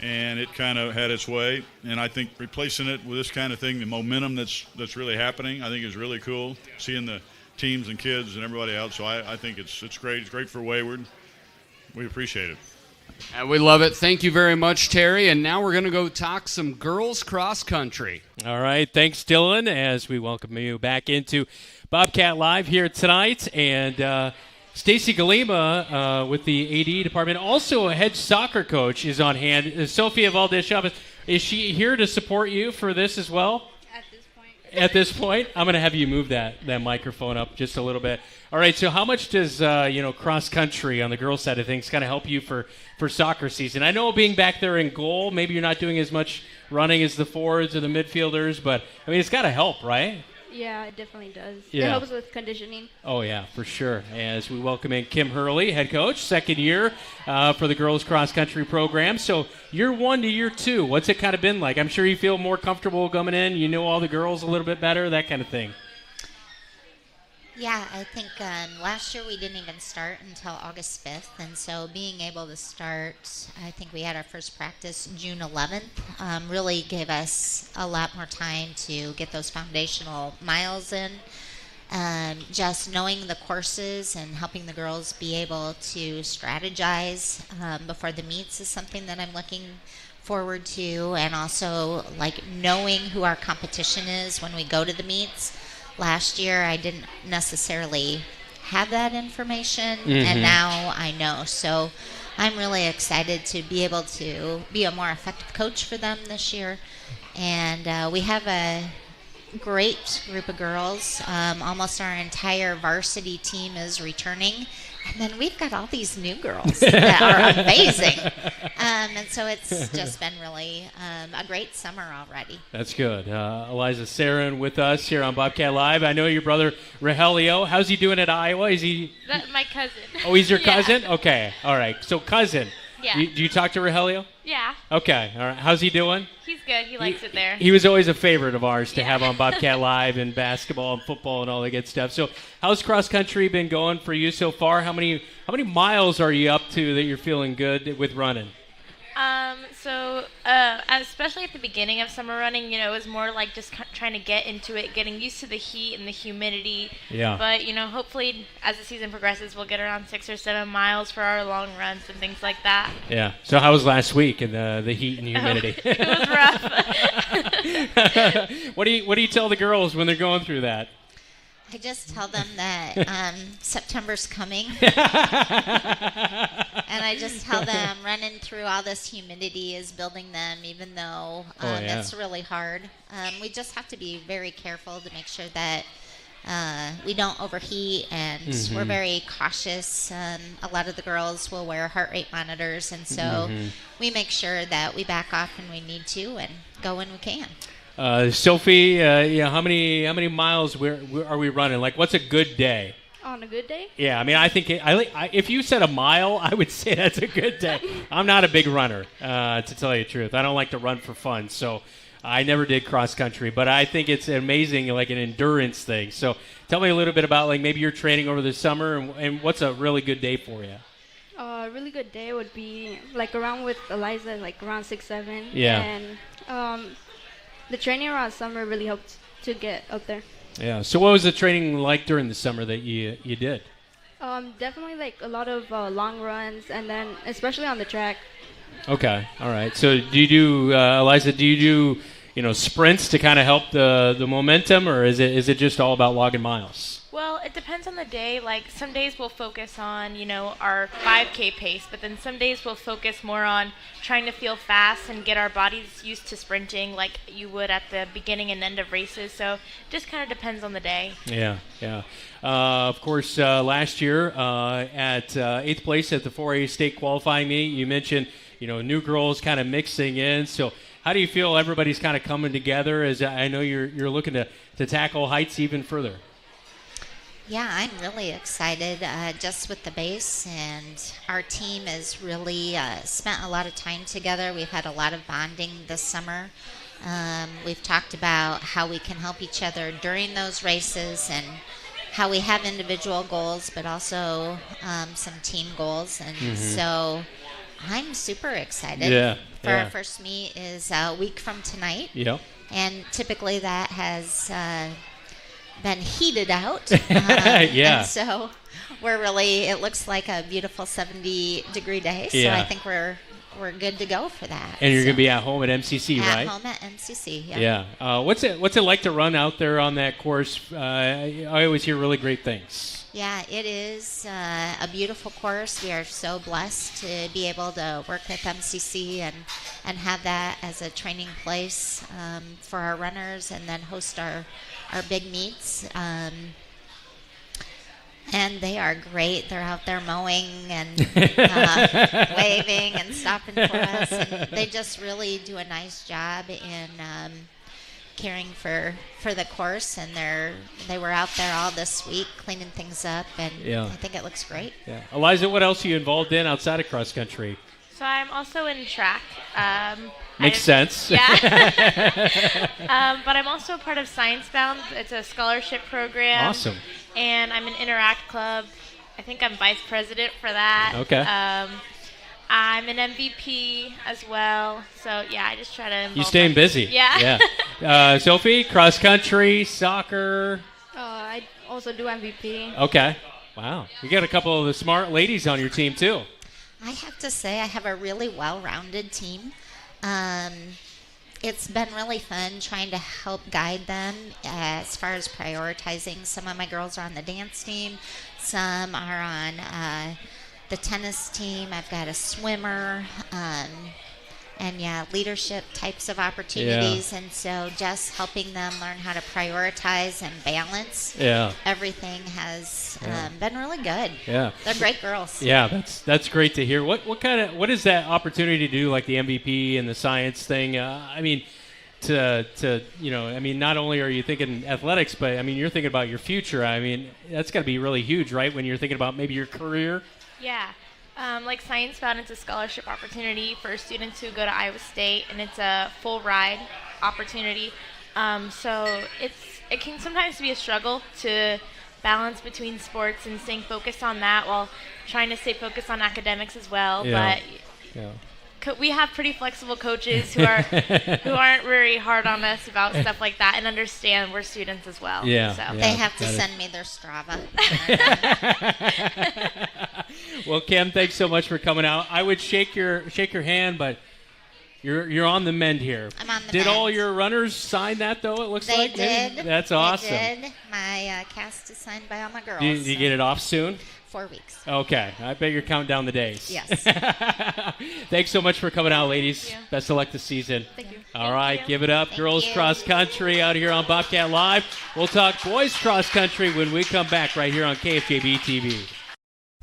And it kind of had its way. And I think replacing it with this kind of thing, the momentum that's really happening, I think is really cool, seeing the teams and kids and everybody out. So I think it's great. It's great for Wayward. We appreciate it. And we love it. Thank you very much, Terry. And now we're going to go talk some girls cross country. All right. Thanks, Dylan, as we welcome you back into Bobcat Live here tonight. And Stacy Galima with the AD department, also a head soccer coach, is on hand. Sophia Valdez-Chavez, is she here to support you for this as well? At this point, I'm going to have you move that microphone up just a little bit. All right, so how much does cross country on the girls' side of things kind of help you for soccer season? I know being back there in goal, maybe you're not doing as much running as the forwards or the midfielders, but I mean it's got to help, right? Yeah, it definitely does. Yeah. It helps with conditioning. Oh, yeah, for sure. As we welcome in Kim Hurley, head coach, 2nd year for the girls cross-country program. So year 1 to year 2, what's it kind of been like? I'm sure you feel more comfortable coming in. You know all the girls a little bit better, that kind of thing. Yeah, I think last year we didn't even start until August 5th, and so being able to start, I think we had our first practice June 11th, really gave us a lot more time to get those foundational miles in. Just knowing the courses and helping the girls be able to strategize before the meets is something that I'm looking forward to, and also like knowing who our competition is when we go to the meets. Last year, I didn't necessarily have that information, and now I know. So I'm really excited to be able to be a more effective coach for them this year. And we have a great group of girls. Almost our entire varsity team is returning. And then we've got all these new girls that are amazing. And so it's just been really a great summer already. That's good. Eliza Sarin with us here on Bobcat Live. I know your brother, Rogelio. How's he doing at Iowa? Is he? That's my cousin. Oh, he's your cousin? Okay. All right. So cousin. Yeah. Do you talk to Rogelio? Yeah. Okay. All right. How's he doing? He's good. He likes it there. He was always a favorite of ours to have on Bobcat Live and basketball and football and all that good stuff. So how's cross country been going for you so far? How many miles are you up to that you're feeling good with running? Especially at the beginning of summer running, it was more like just trying to get into it, getting used to the heat and the humidity. Yeah. But, hopefully as the season progresses, we'll get around 6 or 7 miles for our long runs and things like that. Yeah. So how was last week in the heat and humidity? It was rough. What do you tell the girls when they're going through that? I just tell them that September's coming. And I just tell them running through all this humidity is building them, even though it's really hard. We just have to be very careful to make sure that we don't overheat, and we're very cautious. A lot of the girls will wear heart rate monitors, and so we make sure that we back off when we need to and go when we can. Sophie, how many miles are we running? Like, what's a good day? On a good day? Yeah, I mean, I think if you said a mile, I would say that's a good day. I'm not a big runner, to tell you the truth. I don't like to run for fun, so I never did cross country. But I think it's amazing, like an endurance thing. So tell me a little bit about like maybe your training over the summer and what's a really good day for you. A really good day would be like around with Eliza, like around 6-7. Yeah. And the training around summer really helped to get up there. Yeah. So what was the training like during the summer that you did? Definitely like a lot of long runs, and then especially on the track. Okay. All right. So do you do, Eliza, sprints to kind of help the momentum, or is it just all about logging miles? Well, it depends on the day. Like, some days we'll focus on, our 5K pace, but then some days we'll focus more on trying to feel fast and get our bodies used to sprinting like you would at the beginning and end of races. So it just kind of depends on the day. Yeah. Of course, last year at 8th place at the 4A state qualifying meet, you mentioned, new girls kind of mixing in. So how do you feel everybody's kind of coming together, as I know you're looking to tackle heights even further? Yeah, I'm really excited just with the base, and our team has really spent a lot of time together. We've had a lot of bonding this summer. We've talked about how we can help each other during those races and how we have individual goals, but also some team goals. And so I'm super excited. Yeah. Our first meet is a week from tonight. Yep. And typically that has been heated out. Yeah. And so it looks like a beautiful 70-degree day. So Yeah. I think we're good to go for that. And you're going to be at home at MCC, right? At home at MCC, yeah. Yeah. What's it like to run out there on that course? I always hear really great things. Yeah, it is a beautiful course. We are so blessed to be able to work with MCC and have that as a training place for our runners, and then host our big meets. And they are great. They're out there mowing and waving and stopping for us. And they just really do a nice job in caring for the course. And they were out there all this week cleaning things up. And I think it looks great. Yeah. Eliza, what else are you involved in outside of cross country? So I'm also in track. Makes sense. Yeah. But I'm also part of Science Bound. It's a scholarship program. Awesome. And I'm in Interact Club. I think I'm vice president for that. Okay. I'm an MVP as well. So, yeah, I just try to involve You staying busy. Yeah. Yeah. Sophie, cross country, soccer. I also do MVP. Okay. Wow. You got a couple of the smart ladies on your team, too. I have to say I have a really well-rounded team. It's been really fun trying to help guide them as far as prioritizing. Some of my girls are on the dance team. Some are on the tennis team. I've got a swimmer. leadership types of opportunities. And so just helping them learn how to prioritize and balance everything has been really good. Yeah. They're great girls. Yeah, that's great to hear. What is that opportunity to do, like the MVP and the science thing? I mean, not only are you thinking athletics, but I mean, you're thinking about your future. I mean, that's got to be really huge, right? When you're thinking about maybe your career. Yeah. Like Science Bound, it's a scholarship opportunity for students who go to Iowa State, and it's a full ride opportunity. So it can sometimes be a struggle to balance between sports and staying focused on that while trying to stay focused on academics as well. Yeah. But we have pretty flexible coaches who aren't very hard on us about stuff like that and understand we're students as well. Yeah. So. They have to send me their Strava. Well, Kim, thanks so much for coming out. I would shake your hand, but you're on the mend here. I'm on the Did mend. all your runners sign that, though, it looks They like? did. That's awesome. They did. My cast is signed by all my girls. Do you get it off soon? 4 weeks. Okay. I bet you're counting down the days. Yes. Thanks so much for coming out, ladies. Best of luck this season. Thank you. All right, give it up. Girls cross country out here on Bobcat Live. We'll talk boys cross country when we come back right here on KFJB-TV.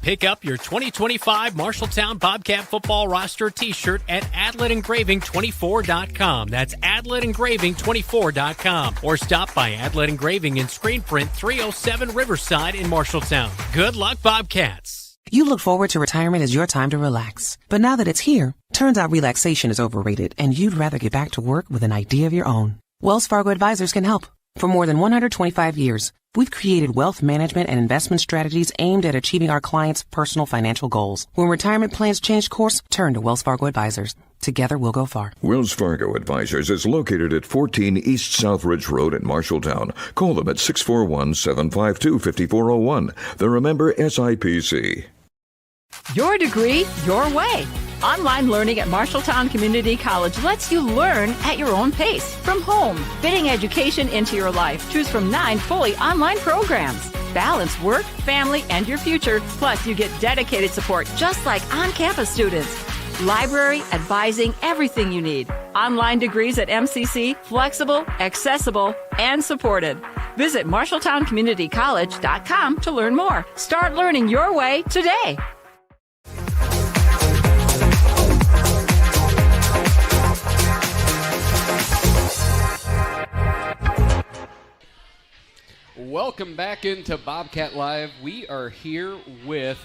Pick up your 2025 Marshalltown Bobcat football roster t-shirt at AdletEngraving24.com. That's AdletEngraving24.com. Or stop by Adlet Engraving in Screen Print 307 Riverside in Marshalltown. Good luck, Bobcats. You look forward to retirement as your time to relax. But now that it's here, turns out relaxation is overrated and you'd rather get back to work with an idea of your own. Wells Fargo Advisors can help. For more than 125 years, we've created wealth management and investment strategies aimed at achieving our clients' personal financial goals. When retirement plans change course, turn to Wells Fargo Advisors. Together, we'll go far. Wells Fargo Advisors is located at 14 East South Ridge Road in Marshalltown. Call them at 641-752-5401. They're a member SIPC. Your degree, your way. Online learning at Marshalltown Community College lets you learn at your own pace, from home, fitting education into your life. Choose from 9 fully online programs. Balance work, family, and your future. Plus, you get dedicated support just like on-campus students. Library, advising, everything you need. Online degrees at MCC, flexible, accessible, and supported. Visit MarshalltownCommunityCollege.com to learn more. Start learning your way today. Welcome back into Bobcat Live. We are here with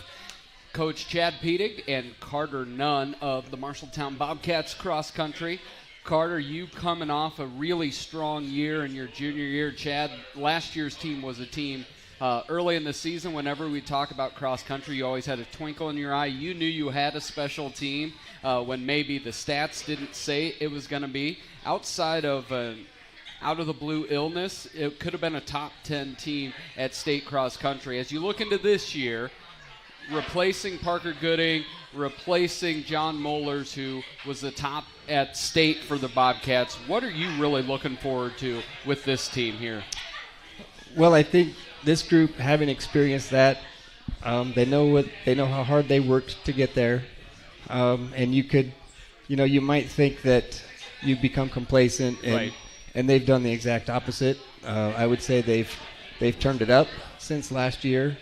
Coach Chad Pedig and Carter Nunn of the Marshalltown Bobcats cross country. Carter, you coming off a really strong year in your junior year. Chad, last year's team was a team early in the season. Whenever we talk about cross country, you always had a twinkle in your eye. You knew you had a special team when maybe the stats didn't say it was going to be. Outside of out of the blue illness, it could have been a top 10 team at state cross country. As you look into this year, replacing Parker Gooding, replacing John Mollers, who was the top at state for the Bobcats, what are you really looking forward to with this team here? Well, I think this group, having experienced that, they know how hard they worked to get there, and you might think that you become complacent, and right. And they've done the exact opposite. I would say they've turned it up since last year.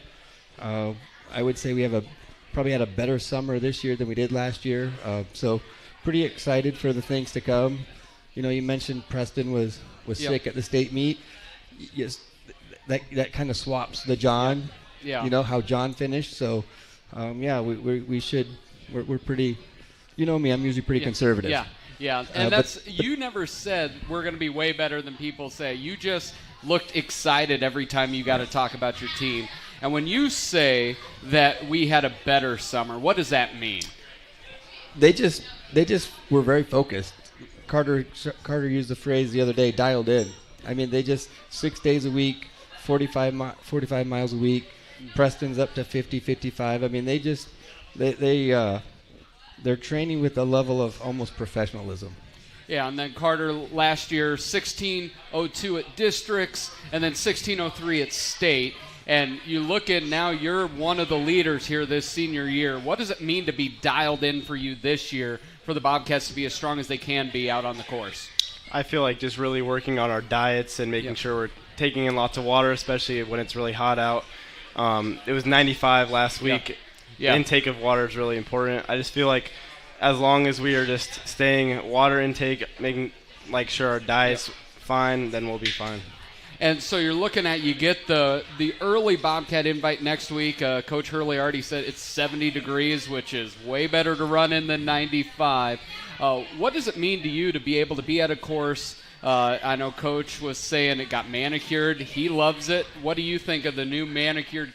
I would say we probably had a better summer this year than we did last year. So pretty excited for the things to come. You mentioned Preston was sick at the state meet. Yes, that kind of swaps the John. Yeah. How John finished. So we're pretty. You know me, I'm usually pretty conservative. Yeah, and you never said we're going to be way better than people say. You just looked excited every time you got to talk about your team. And when you say that we had a better summer, what does that mean? They just were very focused. Carter used the phrase the other day, dialed in. I mean, they just 6 days a week, 45 miles a week. Preston's up to 50, 55. I mean, they're training with a level of almost professionalism. Yeah, and then Carter last year, 1602 at districts, and then 1603 at state. And you look at now, you're one of the leaders here this senior year. What does it mean to be dialed in for you this year for the Bobcats to be as strong as they can be out on the course? I feel like just really working on our diets and making sure we're taking in lots of water, especially when it's really hot out. It was 95 last week. Yeah. Intake of water is really important. I just feel like as long as we are just staying water intake, making sure our diet's fine, then we'll be fine. And so you're looking at, you get the early Bobcat invite next week. Coach Hurley already said it's 70 degrees, which is way better to run in than 95. What does it mean to you to be able to be at a course? I know Coach was saying it got manicured. He loves it. What do you think of the new manicured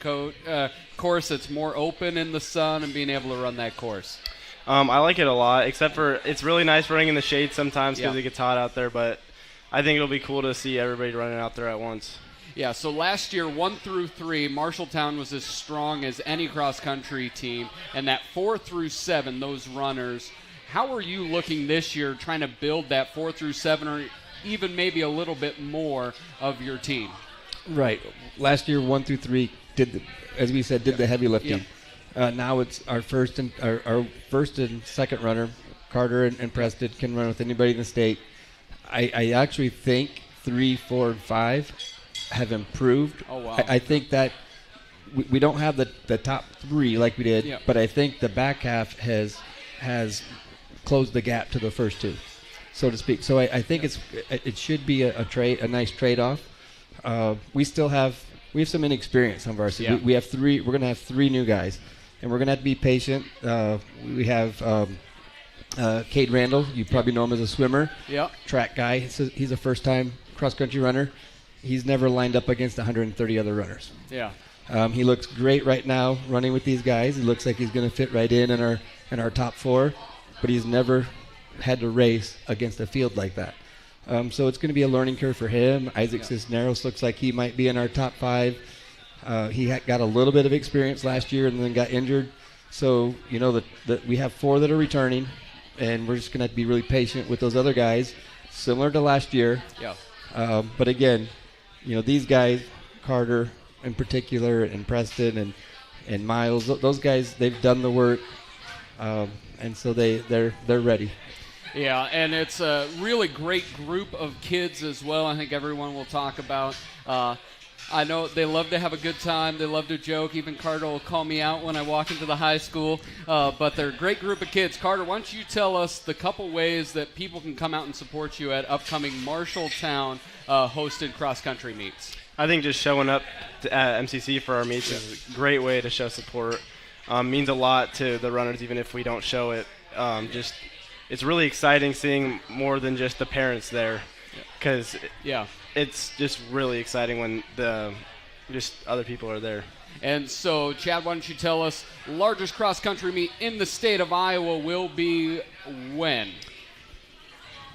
course that's more open in the sun and being able to run that course? I like it a lot, except for it's really nice running in the shade sometimes because it gets hot out there, but I think it'll be cool to see everybody running out there at once. Yeah, so last year, 1 through 3, Marshalltown was as strong as any cross-country team, and that 4 through 7, those runners, how are you looking this year trying to build that 4 through 7 or even maybe a little bit more of your team? Right. Last year, 1 through 3 did the heavy lifting. Now it's our first and second runner, Carter and Preston, can run with anybody in the state. I actually think 3, 4, and 5 have improved. Oh, wow. I think that we don't have the top 3 like we did, but I think the back half has closed the gap to the first 2, so to speak. So I think it should be a nice trade-off. We have some inexperience on varsity. Yeah. We're going to have 3 new guys, and we're going to have to be patient. We have Cade Randall. You probably know him as a swimmer. Yep. Track guy. He's a first-time cross-country runner. He's never lined up against 130 other runners. Yeah. He looks great right now running with these guys. He looks like he's going to fit right in our top 4, but he's never had to race against a field like that. So it's going to be a learning curve for him. Isaac Cisneros looks like he might be in our top 5. He got a little bit of experience last year and then got injured. So, that we have 4 that are returning, and we're just going to have to be really patient with those other guys, similar to last year. Yeah. But again, these guys, Carter in particular, and Preston and Miles, those guys, they've done the work, and so they're ready. Yeah, and it's a really great group of kids as well. I think everyone will talk about. I know they love to have a good time. They love to joke. Even Carter will call me out when I walk into the high school. But they're a great group of kids. Carter, why don't you tell us the couple ways that people can come out and support you at upcoming Marshalltown hosted cross-country meets? I think just showing up at MCC for our meets is a great way to show support. Means a lot to the runners, even if we don't show it. It's really exciting seeing more than just the parents there, because it's just really exciting when just other people are there. And so, Chad, why don't you tell us, largest cross-country meet in the state of Iowa will be when?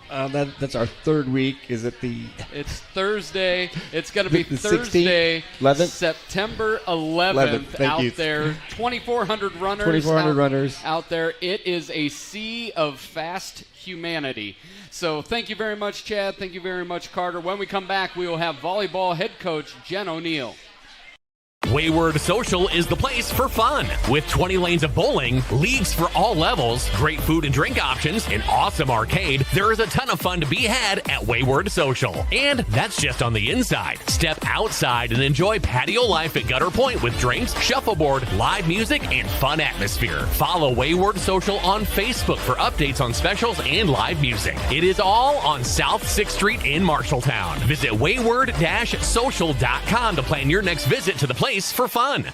That's our 3rd week. Is it It's Thursday. It's going to be the Thursday, 11th? September 11th out you. there. 2,400 runners. 2,400 runners out there. It is a sea of fast humanity. So thank you very much, Chad. Thank you very much, Carter. When we come back, we will have volleyball head coach Jen O'Neill. Wayward Social is the place for fun. With 20 lanes of bowling, leagues for all levels, great food and drink options, an awesome arcade, there is a ton of fun to be had at Wayward Social. And that's just on the inside. Step outside and enjoy patio life at Gutter Point with drinks, shuffleboard, live music, and fun atmosphere. Follow Wayward Social on Facebook for updates on specials and live music. It is all on South 6th Street in Marshalltown. Visit wayward-social.com to plan your next visit to the place for fun.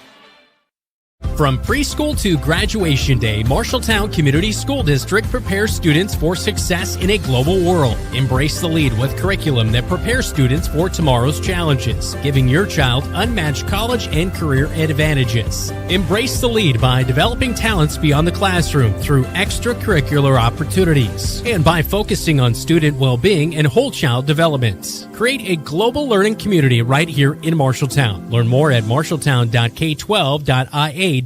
From preschool to graduation day, Marshalltown Community School District prepares students for success in a global world. Embrace the lead with curriculum that prepares students for tomorrow's challenges, giving your child unmatched college and career advantages. Embrace the lead by developing talents beyond the classroom through extracurricular opportunities and by focusing on student well-being and whole child development. Create a global learning community right here in Marshalltown. Learn more at marshalltown.k12.ia.us.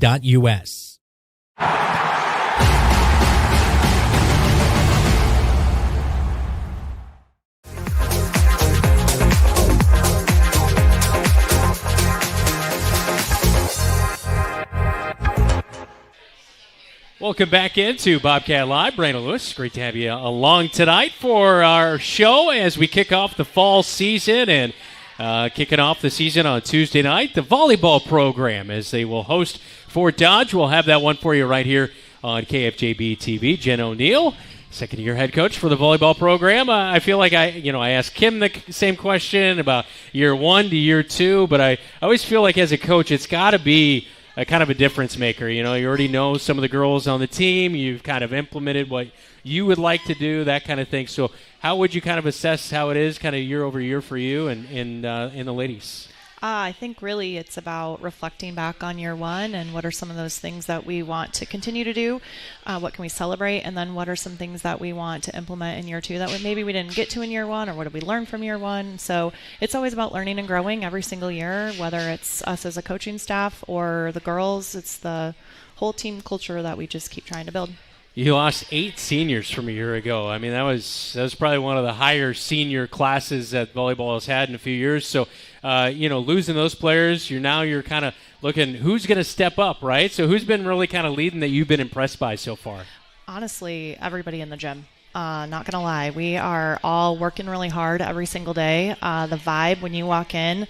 Welcome back into Bobcat Live. Brandon Lewis, great to have you along tonight for our show as we kick off the fall season and kicking off the season on Tuesday night. The volleyball program, as they will host Fort Dodge. We'll have that one for you right here on KFJB-TV. Jen O'Neill, second-year head coach for the volleyball program. I feel like I asked Kim the same question about year 1 to year 2, but I always feel like as a coach it's got to be a kind of a difference maker. You already know some of the girls on the team. You've kind of implemented what you would like to do, that kind of thing. So how would you kind of assess how it is kind of year over year for you and the ladies? I think really it's about reflecting back on year 1 and what are some of those things that we want to continue to do, what can we celebrate, and then what are some things that we want to implement in year 2 that maybe we didn't get to in year 1, or what did we learn from year 1. So it's always about learning and growing every single year, whether it's us as a coaching staff or the girls. It's the whole team culture that we just keep trying to build. You lost 8 seniors from a year ago. I mean, that was probably one of the higher senior classes that volleyball has had in a few years. So, losing those players, you're kind of looking who's going to step up, right? So who's been really kind of leading that you've been impressed by so far? Honestly, everybody in the gym. Not going to lie. We are all working really hard every single day. The vibe when you walk in,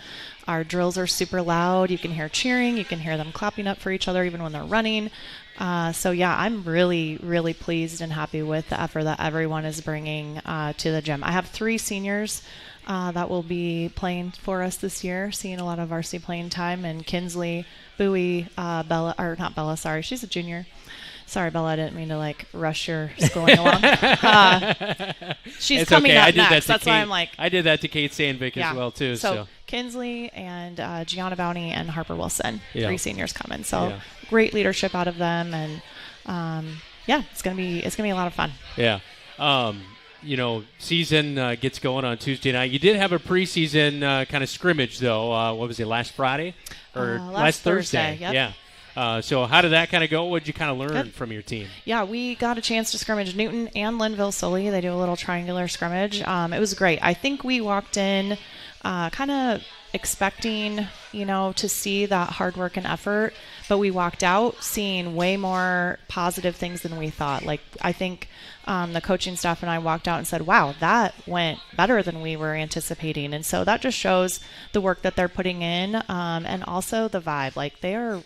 our drills are super loud. You can hear cheering. You can hear them clapping up for each other even when they're running. I'm really, really pleased and happy with the effort that everyone is bringing to the gym. I have 3 seniors that will be playing for us this year, seeing a lot of varsity playing time, and Kinsley, Bowie, she's a junior. Sorry, Bella, I didn't mean to rush your schooling along. She's it's coming okay. up I did next. that to That's Kate. why I'm like. I did that to Kate Sandvik as well too. So Kinsley and Gianna Bowney and Harper Wilson, Yeah. 3 seniors coming. So great leadership out of them, and it's gonna be a lot of fun. Yeah. Season gets going on Tuesday night. You did have a preseason kind of scrimmage though. What was it, last Friday or last Thursday? Yep. Yeah. So how did that kind of go? What did you kind of learn from your team? Yeah, we got a chance to scrimmage Newton and Linville-Sully. They do a little triangular scrimmage. It was great. I think we walked in kind of expecting, to see that hard work and effort, but we walked out seeing way more positive things than we thought. I think the coaching staff and I walked out and said, wow, that went better than we were anticipating. And so that just shows the work that they're putting in, and also the vibe.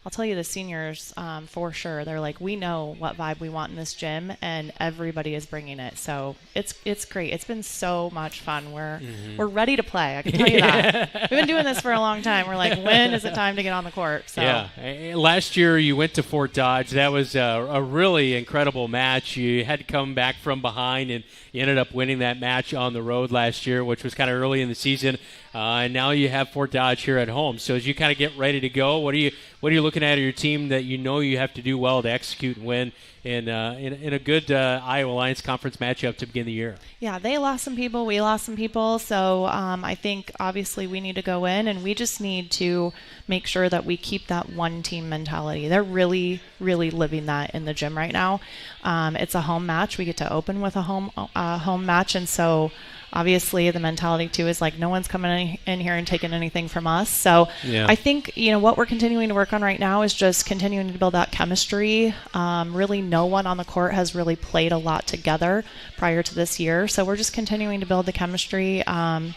I'll tell you, the seniors, for sure, they're like, we know what vibe we want in this gym, and everybody is bringing it. So it's great. It's been so much fun. We're ready to play. I can tell you that. We've been doing this for a long time. We're like, when is it time to get on the court? So. Yeah. Last year you went to Fort Dodge. That was a really incredible match. You had to come back from behind, and you ended up winning that match on the road last year, which was kind of early in the season. And now you have Fort Dodge here at home. So as you kind of get ready to go, what are you looking at your team that you have to do well to execute and win in a good Iowa Alliance Conference matchup to begin the year? Yeah, they lost some people. We lost some people. So I think obviously we need to go in, and we just need to make sure that we keep that one team mentality. They're really, really living that in the gym right now. It's a home match. We get to open with a home match, and so obviously the mentality too is no one's coming in here and taking anything from us. So I think what we're continuing to work on right now is just continuing to build that chemistry. Really no one on the court has really played a lot together prior to this year, so we're just continuing to build the chemistry. Like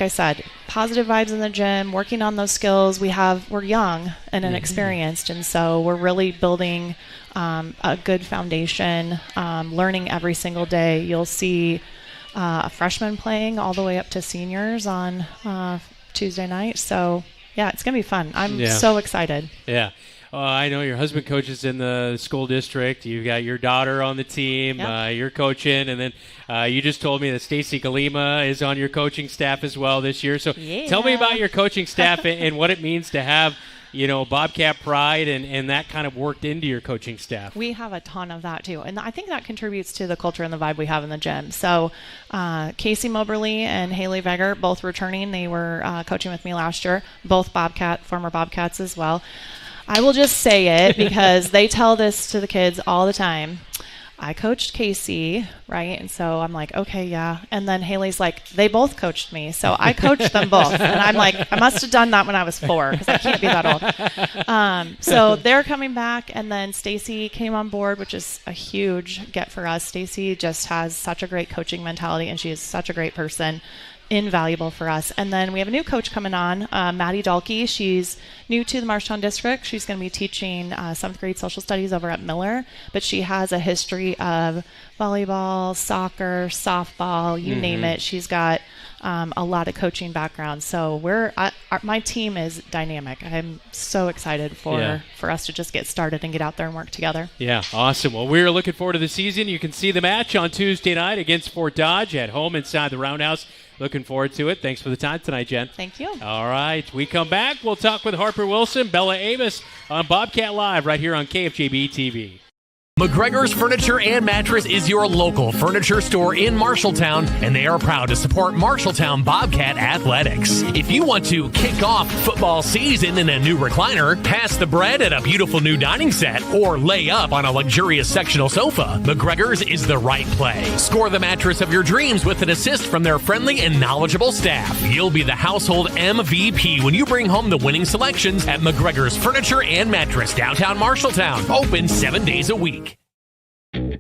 I said, positive vibes in the gym, working on those skills. We're young and inexperienced, and so we're really building a good foundation, learning every single day. You'll see a freshman playing all the way up to seniors on Tuesday night. So, it's going to be fun. I'm so excited. Yeah. I know your husband coaches in the school district. You've got your daughter on the team. Yep. You're coaching. And then you just told me that Stacy Galima is on your coaching staff as well this year. So tell me about your coaching staff and what it means to have Bobcat pride and that kind of worked into your coaching staff. We have a ton of that too. And I think that contributes to the culture and the vibe we have in the gym. So Casey Moberly and Haley Vegger, both returning. They were coaching with me last year, both former Bobcats as well. I will just say it because they tell this to the kids all the time. I coached Casey right? And so I'm like, okay, yeah. And then Haley's like, they both coached me. So I coached them both. And I'm like, I must have done that when I was 4 because I can't be that old. So they're coming back. And then Stacy came on board, which is a huge get for us. Stacy just has such a great coaching mentality, and she is such a great person. Invaluable for us. And then we have a new coach coming on, Maddie Dalkey. She's new to the Marshtown district. She's going to be teaching 7th grade social studies over at Miller, but she has a history of volleyball, soccer, softball, you name it. She's got a lot of coaching background. So my team is dynamic. I'm so excited for us to just get started and get out there and work together. Yeah, awesome. Well, we're looking forward to the season. You can see the match on Tuesday night against Fort Dodge at home inside the Roundhouse. Looking forward to it. Thanks for the time tonight, Jen. Thank you. All right. We come back. We'll talk with Harper Wilson, Bella Avis on Bobcat Live right here on KFJB-TV. McGregor's Furniture and Mattress is your local furniture store in Marshalltown, and they are proud to support Marshalltown Bobcat Athletics. If you want to kick off football season in a new recliner, pass the bread at a beautiful new dining set, or lay up on a luxurious sectional sofa, McGregor's is the right play. Score the mattress of your dreams with an assist from their friendly and knowledgeable staff. You'll be the household MVP when you bring home the winning selections at McGregor's Furniture and Mattress, downtown Marshalltown. Open 7 days a week.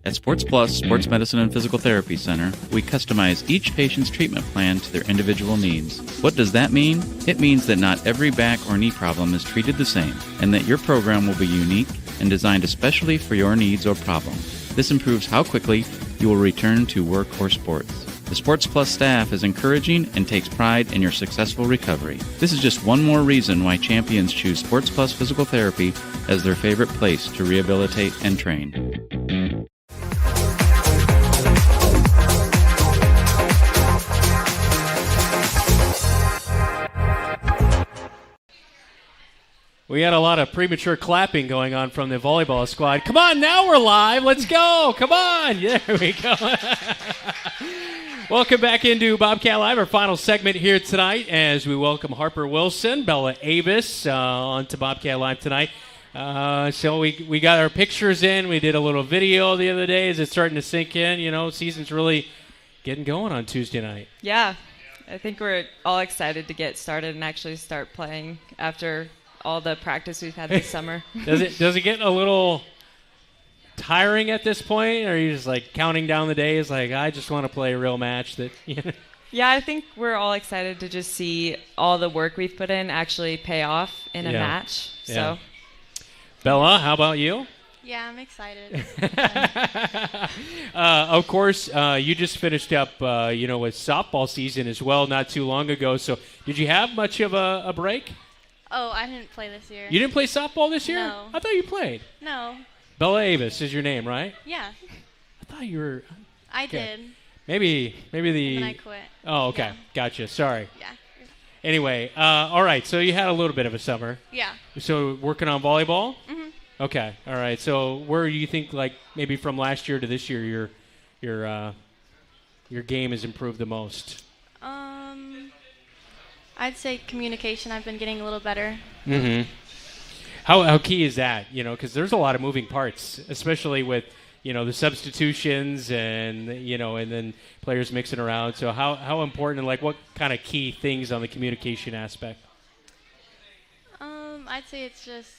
At Sports Plus Sports Medicine and Physical Therapy Center, we customize each patient's treatment plan to their individual needs. What does that mean? It means that not every back or knee problem is treated the same, and that your program will be unique and designed especially for your needs or problem. This improves how quickly you will return to work or sports. The Sports Plus staff is encouraging and takes pride in your successful recovery. This is just one more reason why champions choose Sports Plus Physical Therapy as their favorite place to rehabilitate and train. We had a lot of premature clapping going on from the volleyball squad. Come on, now we're live. Let's go. Come on. There we go. Welcome back into Bobcat Live, our final segment here tonight as we welcome Harper Wilson, Bella Avis onto Bobcat Live tonight. So we got our pictures in. We did a little video the other day. Is it starting to sink in? You know, season's really getting going on Tuesday night. Yeah. I think we're all excited to get started and actually start playing after all the practice we've had this summer. Does it get a little tiring at this point, or are you just like counting down the days like I just want to play a real match that Yeah, I think we're all excited to just see all the work we've put in actually pay off in a match. So Bella, how about you? Yeah, I'm excited. Of course, you just finished up with softball season as well not too long ago, so did you have much of a break? Oh, I didn't play this year. You didn't play softball this year? No. I thought you played. No. Bella Avis is your name, right? Yeah. I thought you were. I did. Maybe the. And then I quit. Oh, okay. Yeah. Gotcha. Sorry. Yeah. Anyway, all right. So you had a little bit of a summer. Yeah. So working on volleyball. Mhm. Okay. All right. So where do you think, like maybe from last year to this year, your game has improved the most? I'd say communication. I've been getting a little better. Mm-hmm. How key is that? Because there's a lot of moving parts, especially with the substitutions and and then players mixing around. So how important and like what kind of key things on the communication aspect? I'd say it's just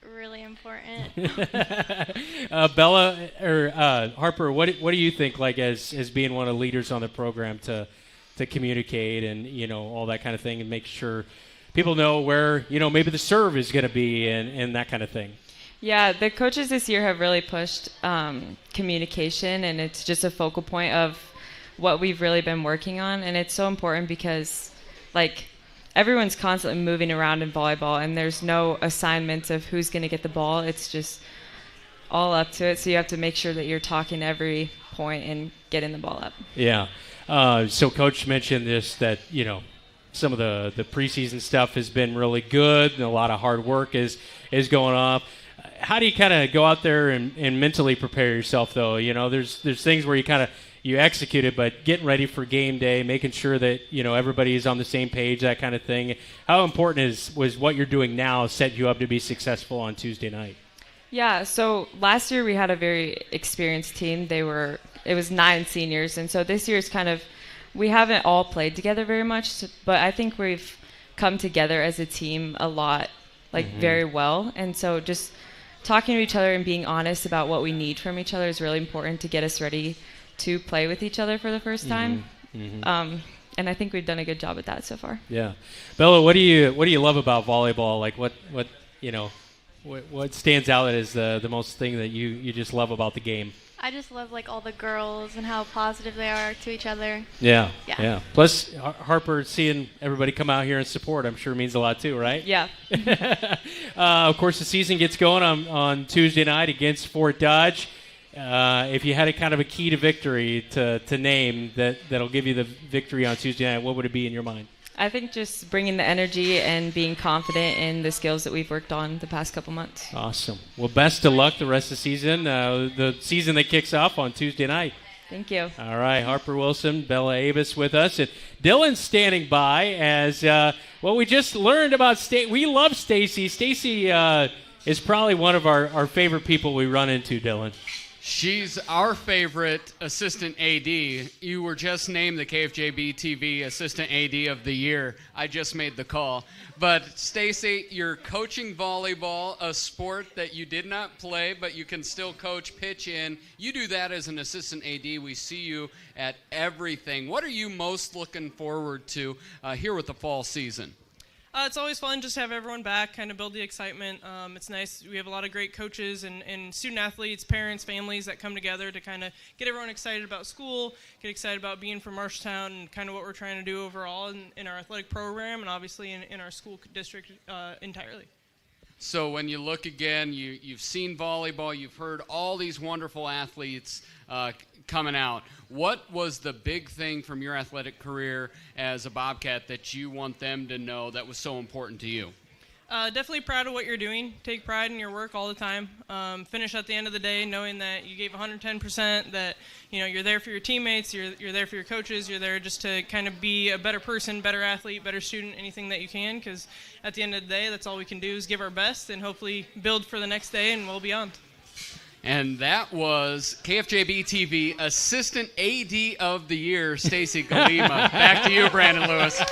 really important. Bella or Harper, what do you think? Like as being one of the leaders on the program to communicate and all that kind of thing and make sure people know where maybe the serve is going to be and that kind of thing. Yeah, the coaches this year have really pushed communication, and it's just a focal point of what we've really been working on. And it's so important because like everyone's constantly moving around in volleyball, and there's no assignments of who's going to get the ball. It's just all up to it. So you have to make sure that you're talking every point and getting the ball up. Yeah. So Coach mentioned this, that, some of the preseason stuff has been really good and a lot of hard work is going off. How do you kind of go out there and mentally prepare yourself, though? There's things where you execute it, but getting ready for game day, making sure that, everybody is on the same page, that kind of thing. How important was what you're doing now set you up to be successful on Tuesday night? Yeah, so last year we had a very experienced team. It was 9 seniors, and so this year is we haven't all played together very much, but I think we've come together as a team a lot, very well. And so just talking to each other and being honest about what we need from each other is really important to get us ready to play with each other for the first time. And I think we've done a good job at that so far. Yeah, Bella, what do you love about volleyball? Like what stands out as the most thing that you just love about the game? I just love all the girls and how positive they are to each other. Yeah. Plus, Harper, seeing everybody come out here and support, I'm sure means a lot too, right? Yeah. Of course, the season gets going on Tuesday night against Fort Dodge. If you had a kind of a key to victory to name that'll give you the victory on Tuesday night, what would it be in your mind? I think just bringing the energy and being confident in the skills that we've worked on the past couple months. Awesome. Well, best of luck the rest of the season. The season that kicks off on Tuesday night. Thank you. All right, Harper Wilson, Bella Avis with us. And Dylan's standing by as, we just learned about we love Stacy. Stacy is probably one of our favorite people we run into, Dylan. She's our favorite assistant AD. You were just named the KFJB-TV Assistant AD of the Year. I just made the call. But Stacy, you're coaching volleyball, a sport that you did not play, but you can still coach, pitch in. You do that as an assistant AD. We see you at everything. What are you most looking forward to here with the fall season? It's always fun just to have everyone back, kind of build the excitement. It's nice. We have a lot of great coaches and student athletes, parents, families that come together to kind of get everyone excited about school, get excited about being from Marshalltown and kind of what we're trying to do overall in our athletic program and obviously in our school district entirely. So when you look again, you've seen volleyball, you've heard all these wonderful athletes coming out. What was the big thing from your athletic career as a Bobcat that you want them to know that was so important to you? Definitely proud of what you're doing. Take pride in your work all the time. Finish at the end of the day knowing that you gave 110%, that you're there for your teammates, you're there for your coaches, you're there just to kind of be a better person, better athlete, better student, anything that you can, because at the end of the day, that's all we can do is give our best and hopefully build for the next day and well beyond. And that was KFJB-TV Assistant AD of the Year, Stacy Galima. Back to you, Brandon Lewis.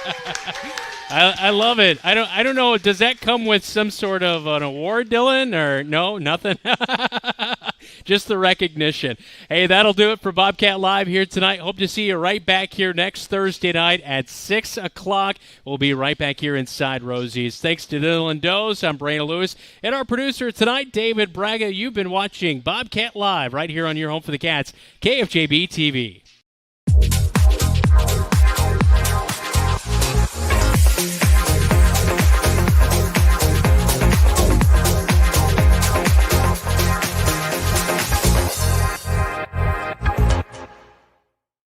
I love it. I don't know. Does that come with some sort of an award, Dylan, or no? Nothing. Just the recognition. Hey, that'll do it for Bobcat Live here tonight. Hope to see you right back here next Thursday night at 6 o'clock. We'll be right back here inside Rosie's. Thanks to Dylan Doze. I'm Brandon Lewis. And our producer tonight, David Braga. You've been watching Bobcat Live right here on your home for the Cats, KFJB-TV.